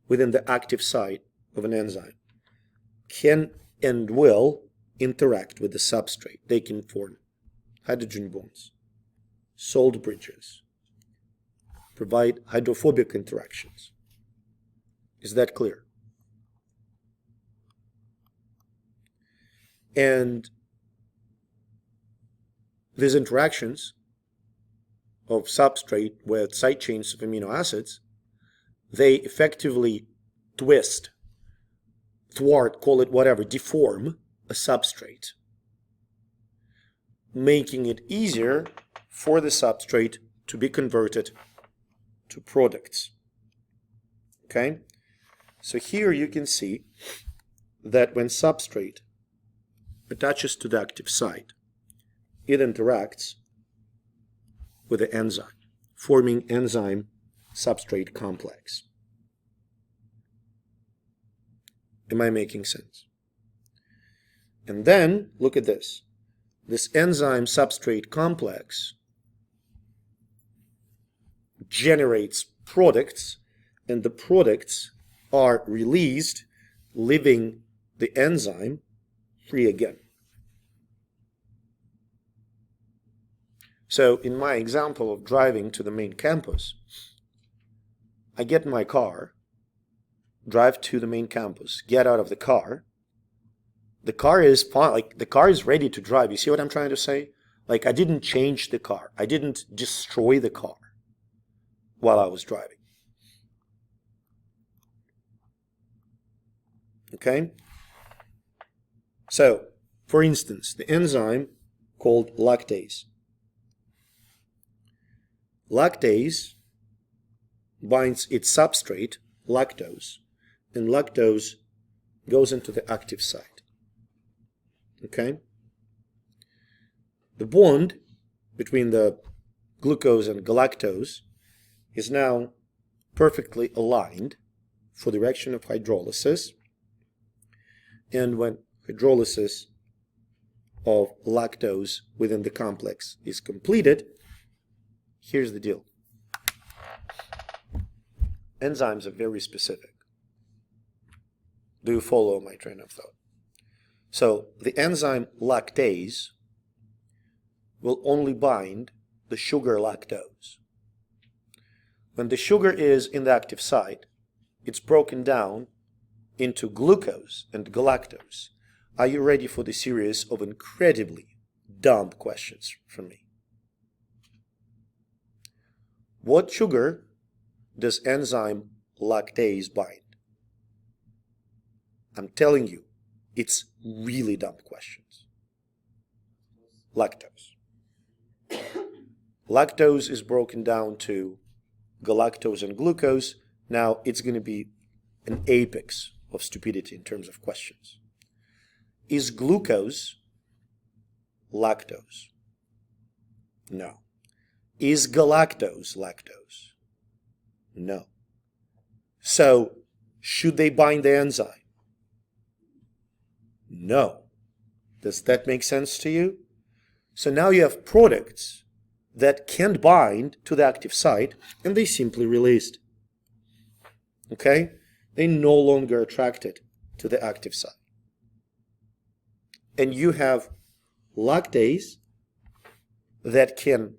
within the active site of an enzyme can and will interact with the substrate. They can form hydrogen bonds, salt bridges, provide hydrophobic interactions. Is that clear? And these interactions of substrate with side chains of amino acids, they effectively twist, thwart, call it whatever, deform a substrate, making it easier for the substrate to be converted to products. Okay? So here you can see that when substrate attaches to the active site, it interacts with the enzyme, forming enzyme substrate complex. Am I making sense? And then, look at this. This enzyme substrate complex generates products, and the products are released, leaving the enzyme free again. So in my example of driving to the main campus, I get in my car, drive to the main campus, get out of the car. The car is fine, like the car is ready to drive. You see what I'm trying to say? Like I didn't change the car. I didn't destroy the car while I was driving. Okay? So, for instance, the enzyme called lactase. Lactase binds its substrate, lactose, and lactose goes into the active site. Okay? The bond between the glucose and galactose is now perfectly aligned for the reaction of hydrolysis. And when hydrolysis of lactose within the complex is completed, here's the deal. Enzymes are very specific. Do you follow my train of thought? So the enzyme lactase will only bind the sugar lactose. When the sugar is in the active site, it's broken down into glucose and galactose. Are you ready for the series of incredibly dumb questions from me? What sugar does enzyme lactase bind? I'm telling you, it's really dumb questions. Lactose. Lactose is broken down to galactose and glucose. Now it's going to be an apex of stupidity in terms of questions. Is glucose lactose? No. Is galactose lactose? No. So, should they bind the enzyme? No. Does that make sense to you? So now you have products that can't bind to the active site, and they simply released. Okay? They no longer attracted to the active site. And you have lactase that can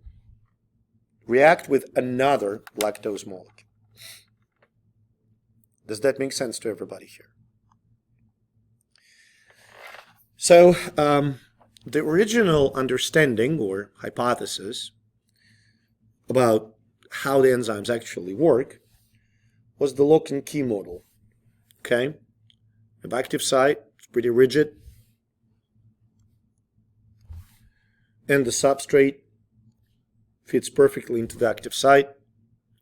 react with another lactose molecule. Does that make sense to everybody here? So the original understanding or hypothesis about how the enzymes actually work was the lock and key model. Okay? The active site is pretty rigid, and the substrate fits perfectly into the active site,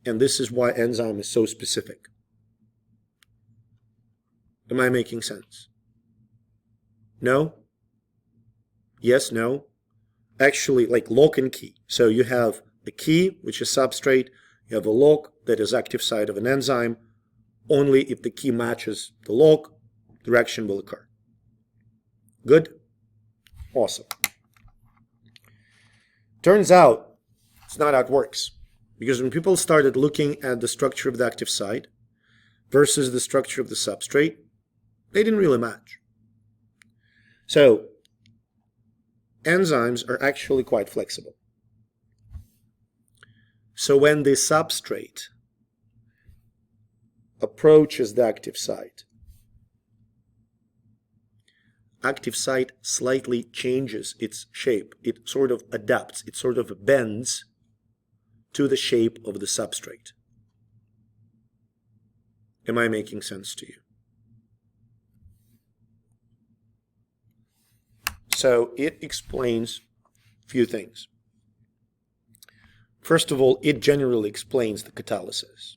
and this is why enzyme is so specific. Am I making sense? No? Yes, no? Actually, like lock and key. So you have a key, which is substrate. You have a lock that is active site of an enzyme. Only if the key matches the lock, the reaction will occur. Good? Awesome. Turns out, it's not how it works. Because when people started looking at the structure of the active site versus the structure of the substrate, they didn't really match. So, enzymes are actually quite flexible. So when the substrate approaches the active site slightly changes its shape. It sort of adapts, it sort of bends to the shape of the substrate. Am I making sense to you? So it explains a few things. First of all, it generally explains the catalysis.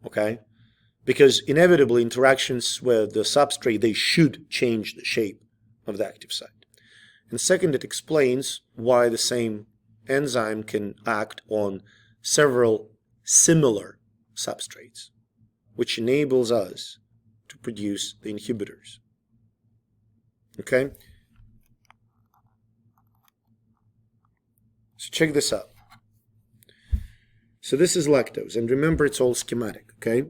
Okay? Because inevitably interactions with the substrate, they should change the shape of the active site. And second, it explains why the same enzyme can act on several similar substrates, which enables us to produce the inhibitors. Okay? So check this out. So this is lactose, and remember it's all schematic, okay?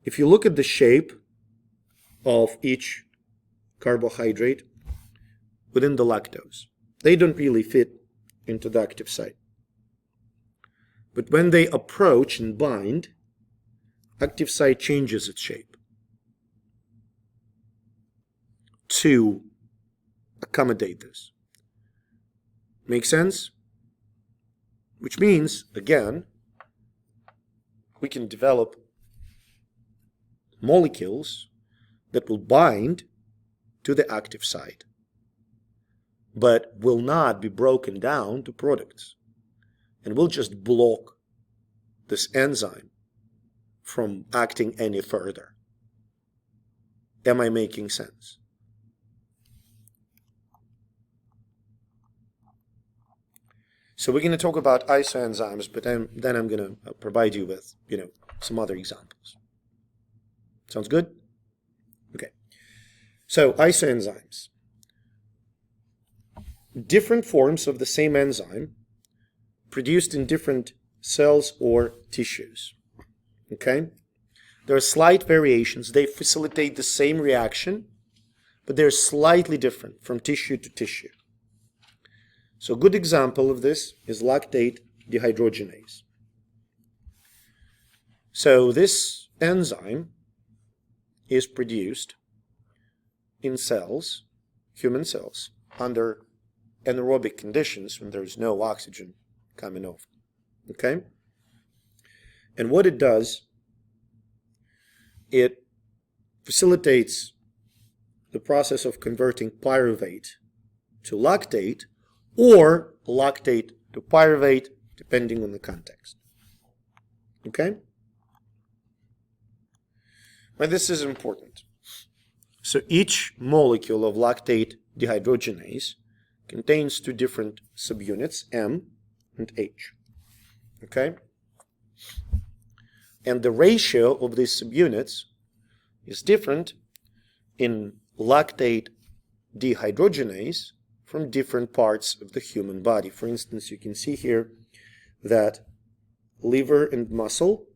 If you look at the shape of each carbohydrate within the lactose, they don't really fit into the active site. But when they approach and bind, active site changes its shape to accommodate this. Make sense? Which means, again, we can develop molecules that will bind to the active site, but will not be broken down to products, and will just block this enzyme from acting any further. Am I making sense? So we're going to talk about isoenzymes, but then I'm going to provide you with, some other examples. Sounds good? Okay. So isoenzymes. Different forms of the same enzyme produced in different cells or tissues. Okay? There are slight variations. They facilitate the same reaction, but they're slightly different from tissue to tissue. So a good example of this is lactate dehydrogenase. So this enzyme is produced in cells, human cells, under anaerobic conditions when there's no oxygen coming off. Okay? And what it does, it facilitates the process of converting pyruvate to lactate or lactate to pyruvate, depending on the context. Okay? But this is important. So each molecule of lactate dehydrogenase contains two different subunits, M and H. Okay? And the ratio of these subunits is different in lactate dehydrogenase from different parts of the human body. For instance, you can see here that liver and muscle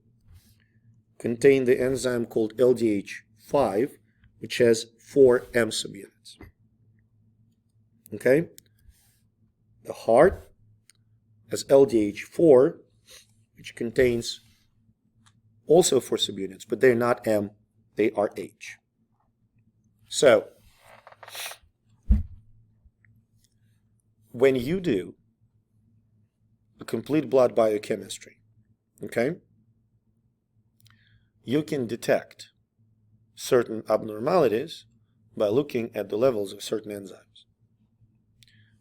contain the enzyme called LDH5, which has 4 M subunits. Okay? The heart as LDH4, which contains also 4 subunits, but they're not M, they are H. So, when you do a complete blood biochemistry, okay, you can detect certain abnormalities by looking at the levels of certain enzymes.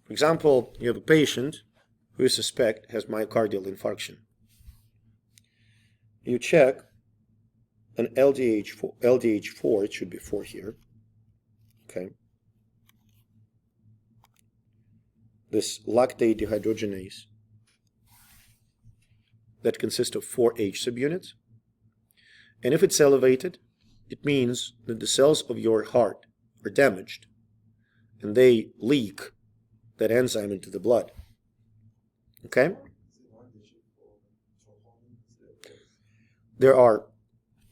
For example, you have a patient who you suspect has myocardial infarction. You check an LDH4, it should be 4 here, okay. This lactate dehydrogenase that consists of 4 H subunits. And if it's elevated, it means that the cells of your heart are damaged and they leak that enzyme into the blood. Okay? There are,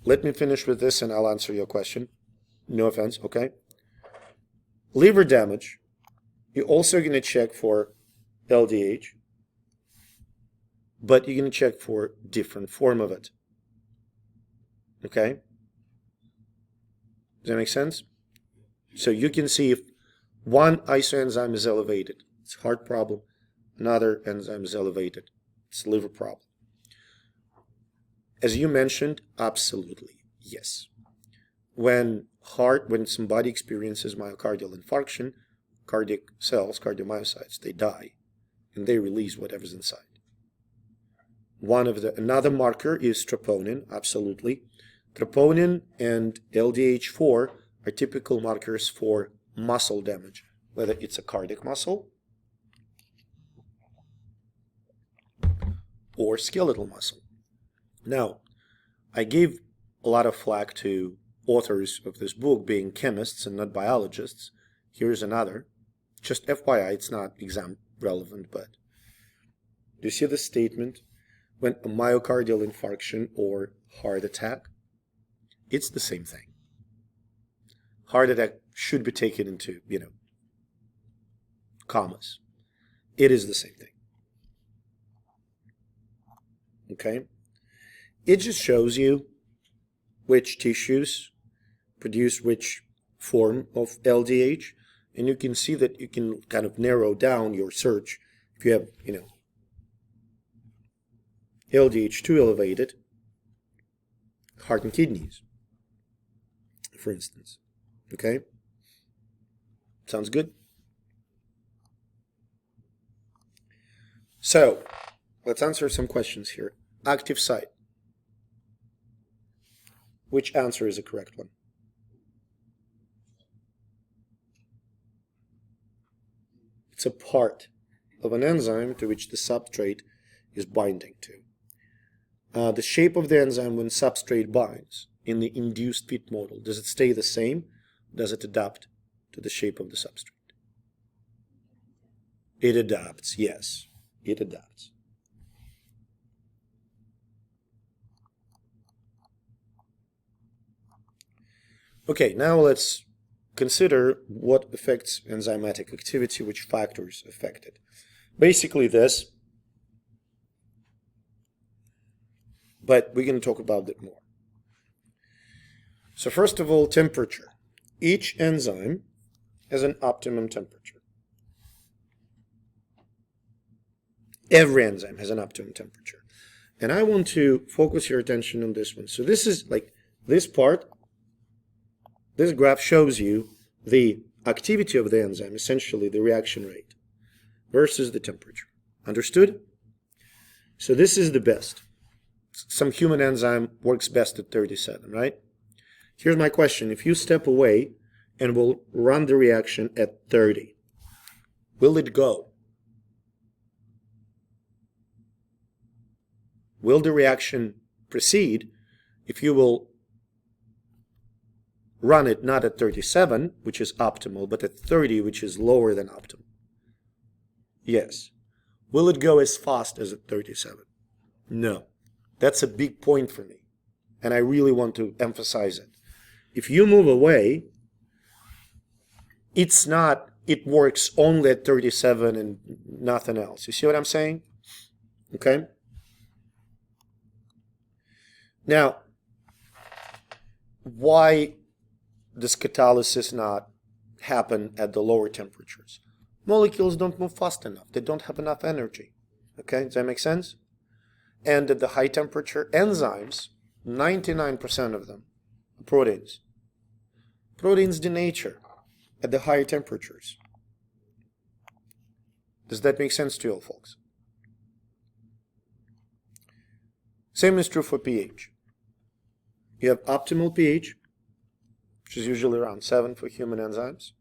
let me finish with this and I'll answer your question. No offense, okay? Liver damage, you're also going to check for LDH, but you're going to check for different form of it. Okay? Does that make sense? So you can see if one isoenzyme is elevated, it's a heart problem. Another enzyme is elevated, it's a liver problem. As you mentioned, absolutely, yes. When somebody experiences myocardial infarction, cardiac cells, cardiomyocytes, they die, and they release whatever's inside. Another marker is troponin, absolutely. Troponin and LDH4 are typical markers for muscle damage, whether it's a cardiac muscle or skeletal muscle. Now, I gave a lot of flack to authors of this book being chemists and not biologists. Here's another. Just FYI, it's not exam relevant, but do you see the statement? When a myocardial infarction or heart attack, it's the same thing. Heart attack should be taken into, commas. It is the same thing. Okay? It just shows you which tissues produce which form of LDH, and you can see that you can kind of narrow down your search. If you have, LDH2 elevated, heart and kidneys, for instance. Okay? Sounds good? So, let's answer some questions here. Active site. Which answer is the correct one? It's a part of an enzyme to which the substrate is binding to. The shape of the enzyme when substrate binds in the induced fit model, does it stay the same? Does it adapt to the shape of the substrate? It adapts, yes, it adapts. Okay, now let's consider what affects enzymatic activity, which factors affect it. Basically this, but we're going to talk about it more. So first of all, temperature. Each enzyme has an optimum temperature. Every enzyme has an optimum temperature. And I want to focus your attention on this one. So this is like this part. This graph shows you the activity of the enzyme, essentially the reaction rate, versus the temperature. Understood? So this is the best. Some human enzyme works best at 37, right? Here's my question. If you step away and will run the reaction at 30, will it go? Will the reaction proceed if you will run it not at 37, which is optimal, but at 30, which is lower than optimal? Yes. Will it go as fast as at 37? No. That's a big point for me, and I really want to emphasize it. If you move away, it works only at 37 and nothing else. You see what I'm saying? Okay? Now, why does catalysis not happen at the lower temperatures? Molecules don't move fast enough. They don't have enough energy. Okay, does that make sense? And at the high temperature, enzymes, 99% of them, proteins. Proteins denature at the higher temperatures. Does that make sense to you all, folks? Same is true for pH. You have optimal pH, which is usually around 7 for human enzymes.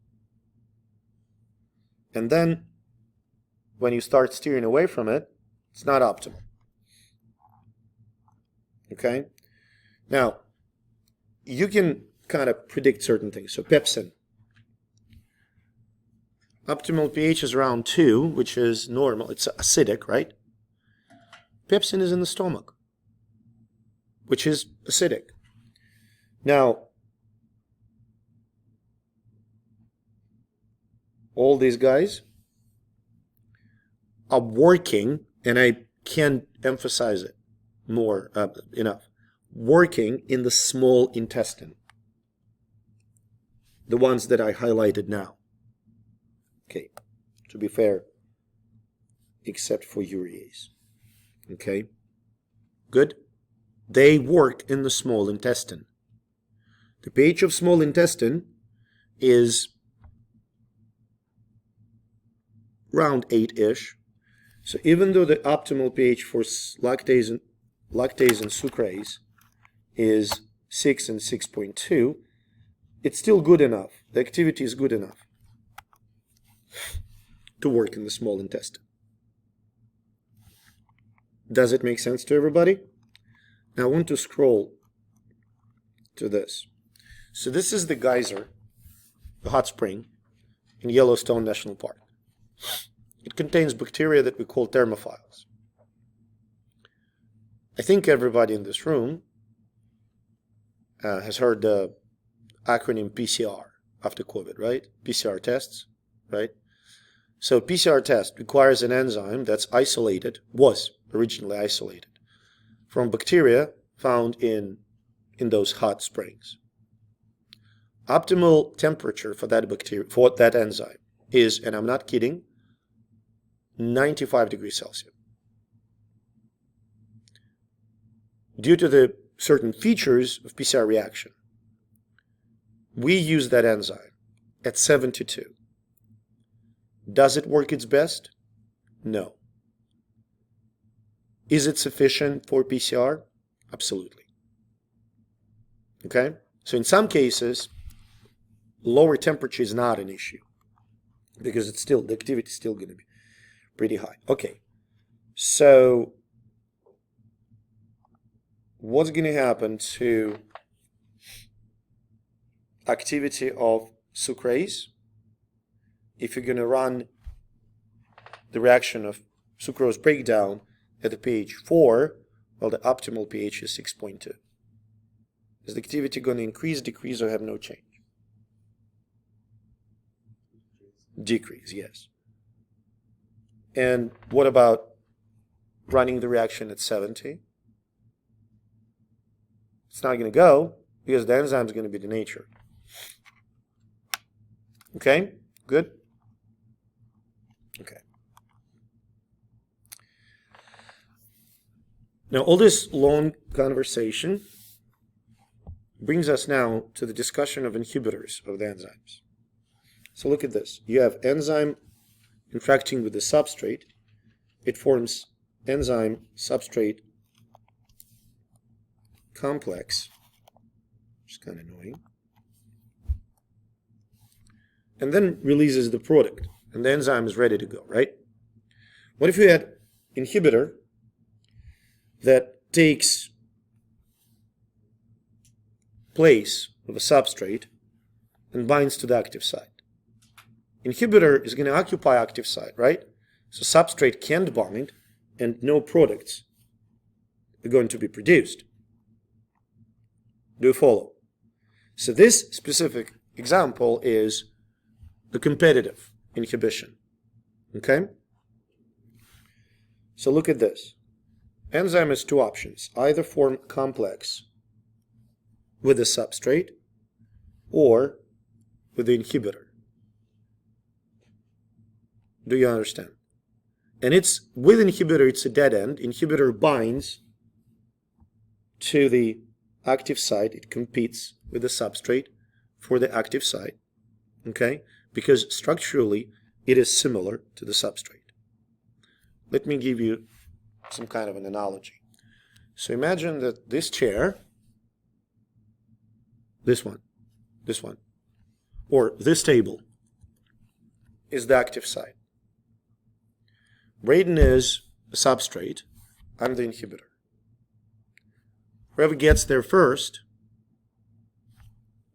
And then, when you start steering away from it, it's not optimal. Okay? Now, you can kind of predict certain things. So pepsin. Optimal pH is around 2, which is normal. It's acidic, right? Pepsin is in the stomach, which is acidic. Now, all these guys are working, and I can't emphasize it more enough, working in the small intestine. The ones that I highlighted now. Okay, to be fair, except for urease. Okay, good? They work in the small intestine. The pH of small intestine is around 8-ish. So even though the optimal pH for lactase and sucrase is 6 and 6.2, it's still good enough. The activity is good enough to work in the small intestine. Does it make sense to everybody? Now I want to scroll to this. So this is the geyser, the hot spring, in Yellowstone National Park. It contains bacteria that we call thermophiles. I think everybody in this room has heard the acronym PCR after COVID, right? PCR tests, right? So PCR test requires an enzyme that's isolated, was originally isolated, from bacteria found in those hot springs. Optimal temperature for that bacteria, for that enzyme is, and I'm not kidding, 95 degrees Celsius. Due to the certain features of PCR reaction, we use that enzyme at 72. Does it work its best? No. Is it sufficient for PCR? Absolutely. Okay? So in some cases, lower temperature is not an issue because it's still, the activity is still going to be pretty high. Okay. So what's going to happen to activity of sucrase if you're going to run the reaction of sucrose breakdown at the pH 4, well, the optimal pH is 6.2. Is the activity going to increase, decrease, or have no change? Decrease, yes. And what about running the reaction at 70? It's not going to go because the enzyme is going to be denatured. Okay, good? Okay. Now, all this long conversation brings us now to the discussion of inhibitors of the enzymes. So look at this. You have enzyme interacting with the substrate. It forms enzyme substrate complex, which is kind of annoying, and then releases the product, and the enzyme is ready to go, right? What if you had inhibitor that takes place of a substrate and binds to the active site? Inhibitor is going to occupy active site, right? So substrate can't bind and no products are going to be produced. Do you follow? So this specific example is the competitive inhibition. Okay? So look at this. enzyme has two options. Either form complex with the substrate or with the inhibitor. Do you understand? And it's with inhibitor, it's a dead end. Inhibitor binds to the active site. It competes with the substrate for the active site, okay? Because structurally it is similar to the substrate. Let me give you some kind of an analogy. So imagine that this chair, this one, or this table is the active site. Braden is the substrate, I'm the inhibitor. Whoever gets there first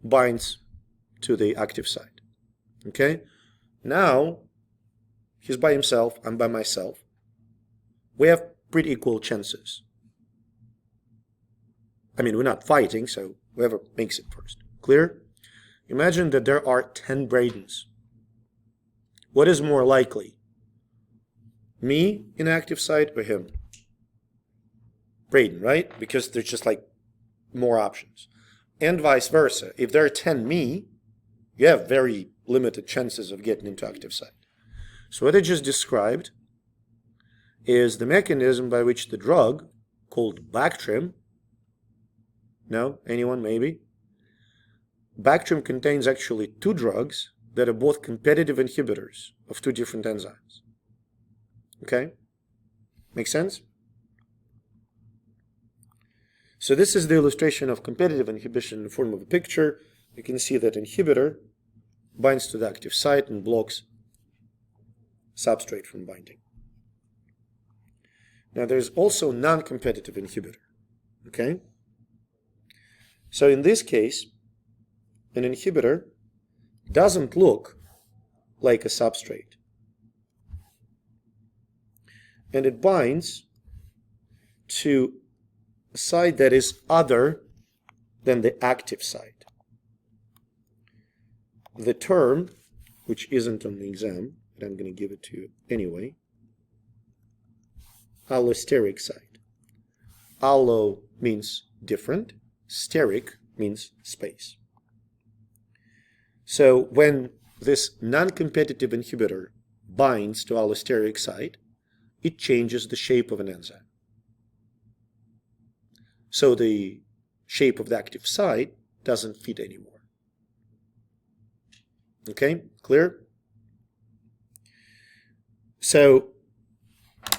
binds to the active site. Okay? Now, he's by himself, I'm by myself. We have pretty equal chances. I mean, we're not fighting, so whoever makes it first. Clear? Imagine that there are 10 Bradens. What is more likely? Me in active site or him? Braden, right? Because there's just like more options. And vice versa. If there are 10 me, you have very limited chances of getting into active site. So what I just described is the mechanism by which the drug called Bactrim, no? Anyone? Maybe? Bactrim contains actually two drugs that are both competitive inhibitors of two different enzymes. Okay? Make sense? So this is the illustration of competitive inhibition in the form of a picture. You can see that inhibitor binds to the active site and blocks substrate from binding. Now there's also non-competitive inhibitor. Okay? So in this case, an inhibitor doesn't look like a substrate. And it binds to a site that is other than the active site. The term, which isn't on the exam, but I'm going to give it to you anyway, allosteric site. Allo means different, steric means space. So when this non-competitive inhibitor binds to allosteric site, it changes the shape of an enzyme. So the shape of the active site doesn't fit anymore. Okay, clear? So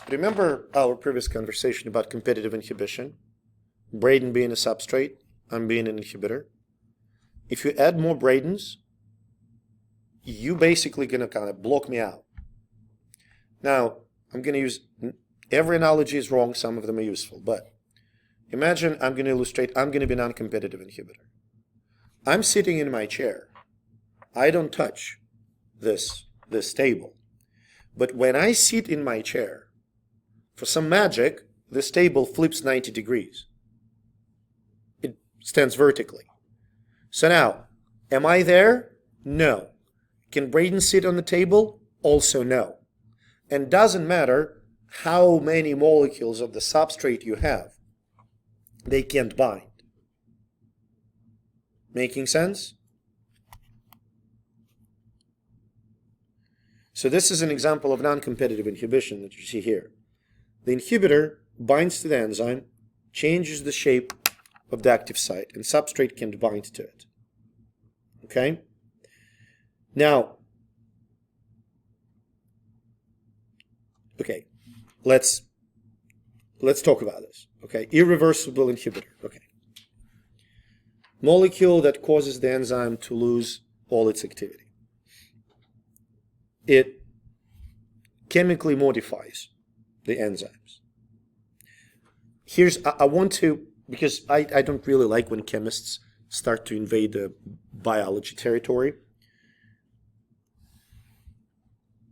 remember our previous conversation about competitive inhibition? Braden being a substrate, I'm being an inhibitor. If you add more Bradens, you basically going to kind of block me out. Now, I'm going to use, every analogy is wrong, some of them are useful, but imagine I'm going to illustrate, I'm going to be a non-competitive inhibitor. I'm sitting in my chair. I don't touch this table. But when I sit in my chair, for some magic, this table flips 90 degrees. It stands vertically. So now, am I there? No. Can Braden sit on the table? Also no. And doesn't matter how many molecules of the substrate you have, they can't bind. Making sense? So this is an example of non-competitive inhibition that you see here. The inhibitor binds to the enzyme, changes the shape of the active site, and substrate can't bind to it. Okay? Now, okay, let's talk about this. Okay, irreversible inhibitor. Okay, molecule that causes the enzyme to lose all its activity. It chemically modifies the enzymes. I want to, because I don't really like when chemists start to invade the biology territory.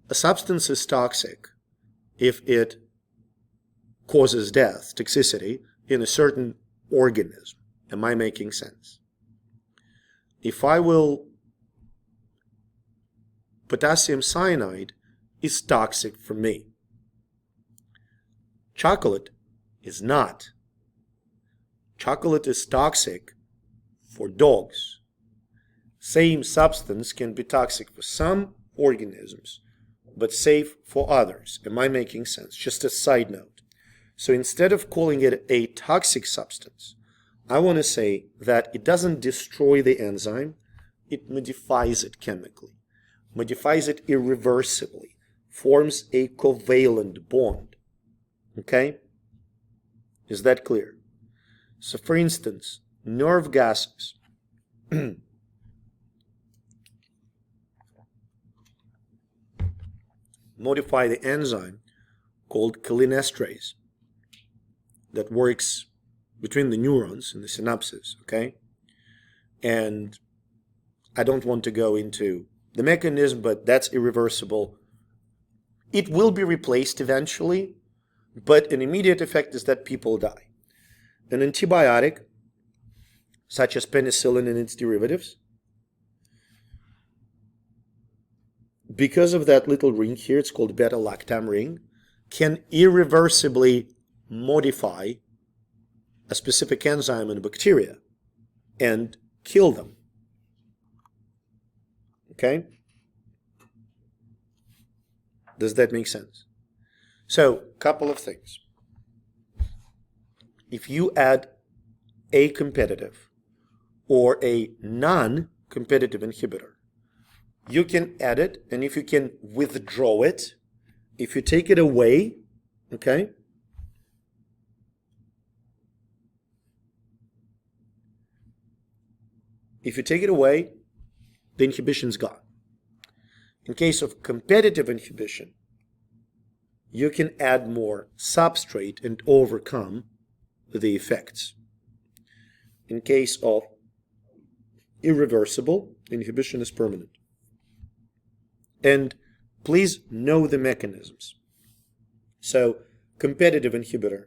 A substance is toxic if it causes death, toxicity, in a certain organism. Am I making sense? If I will, potassium cyanide is toxic for me. Chocolate is not. Chocolate is toxic for dogs. Same substance can be toxic for some organisms, but safe for others. Am I making sense? Just a side note. So instead of calling it a toxic substance, I want to say that it doesn't destroy the enzyme, it modifies it chemically, modifies it irreversibly, forms a covalent bond. Okay? Is that clear? So for instance, nerve gases modify the enzyme called cholinesterase that works between the neurons in the synapses, okay? And I don't want to go into the mechanism, but that's irreversible. It will be replaced eventually, but an immediate effect is that people die. An antibiotic, such as penicillin and its derivatives, because of that little ring here, it's called beta-lactam ring, can irreversibly modify a specific enzyme in a bacteria and kill them. Okay? Does that make sense? So, couple of things. If you add a competitive or a non-competitive inhibitor, you can add it, and if you can withdraw it, if you take it away, okay, if you take it away, the inhibition's gone. In case of competitive inhibition, you can add more substrate and overcome the effects. In case of irreversible, inhibition is permanent. And please know the mechanisms. So, competitive inhibitor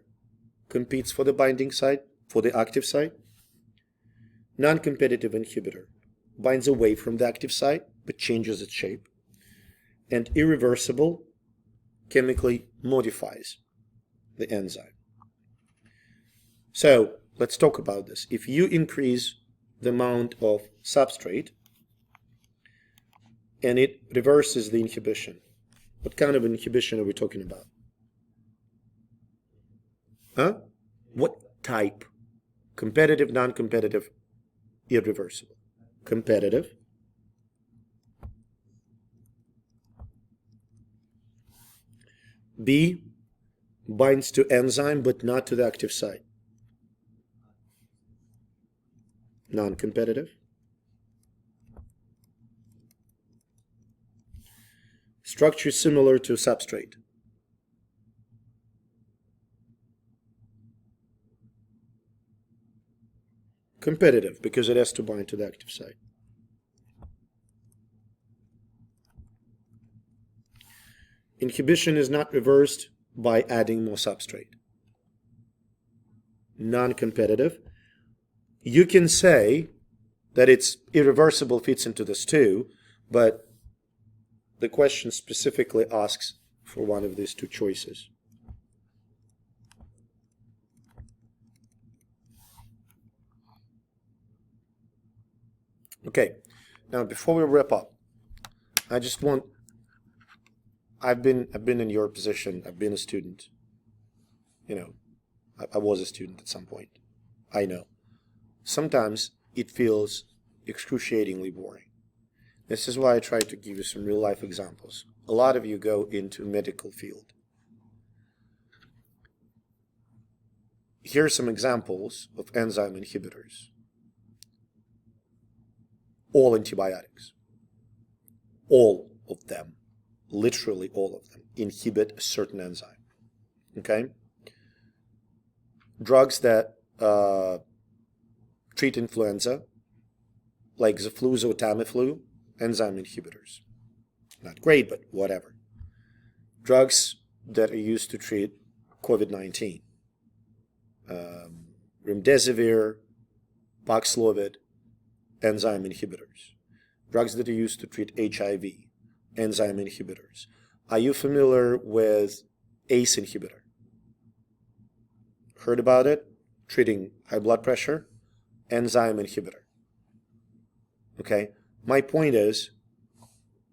competes for the binding site, for the active site. Non-competitive inhibitor binds away from the active site, but changes its shape. And irreversible chemically modifies the enzyme. So, let's talk about this. If you increase the amount of substrate, and it reverses the inhibition, what kind of inhibition are we talking about? Huh? What type? Competitive, non-competitive, irreversible. Competitive. B, binds to enzyme but not to the active site. Non-competitive. Structure similar to substrate. Competitive, because it has to bind to the active site. Inhibition is not reversed by adding more substrate. Non-competitive. You can say that it's irreversible, fits into this too, but the question specifically asks for one of these two choices. Okay, now before we wrap up, I just want, I've been in your position, I've been a student, you know, I was a student at some point, I know. Sometimes it feels excruciatingly boring. This is why I try to give you some real life examples. A lot of you go into medical field. Here are some examples of enzyme inhibitors. All antibiotics, all of them, literally all of them, inhibit a certain enzyme. Okay? Drugs that treat influenza, like Xofluza or Tamiflu, enzyme inhibitors. Not great, but whatever. Drugs that are used to treat COVID-19. Remdesivir, Paxlovid, enzyme inhibitors. Drugs that are used to treat HIV, enzyme inhibitors. Are you familiar with ACE inhibitor? Heard about it? Treating high blood pressure, enzyme inhibitor. Okay? My point is,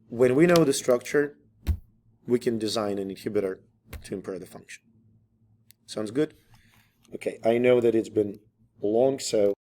when we know the structure, we can design an inhibitor to impair the function. Sounds good? Okay, I know that it's been long, so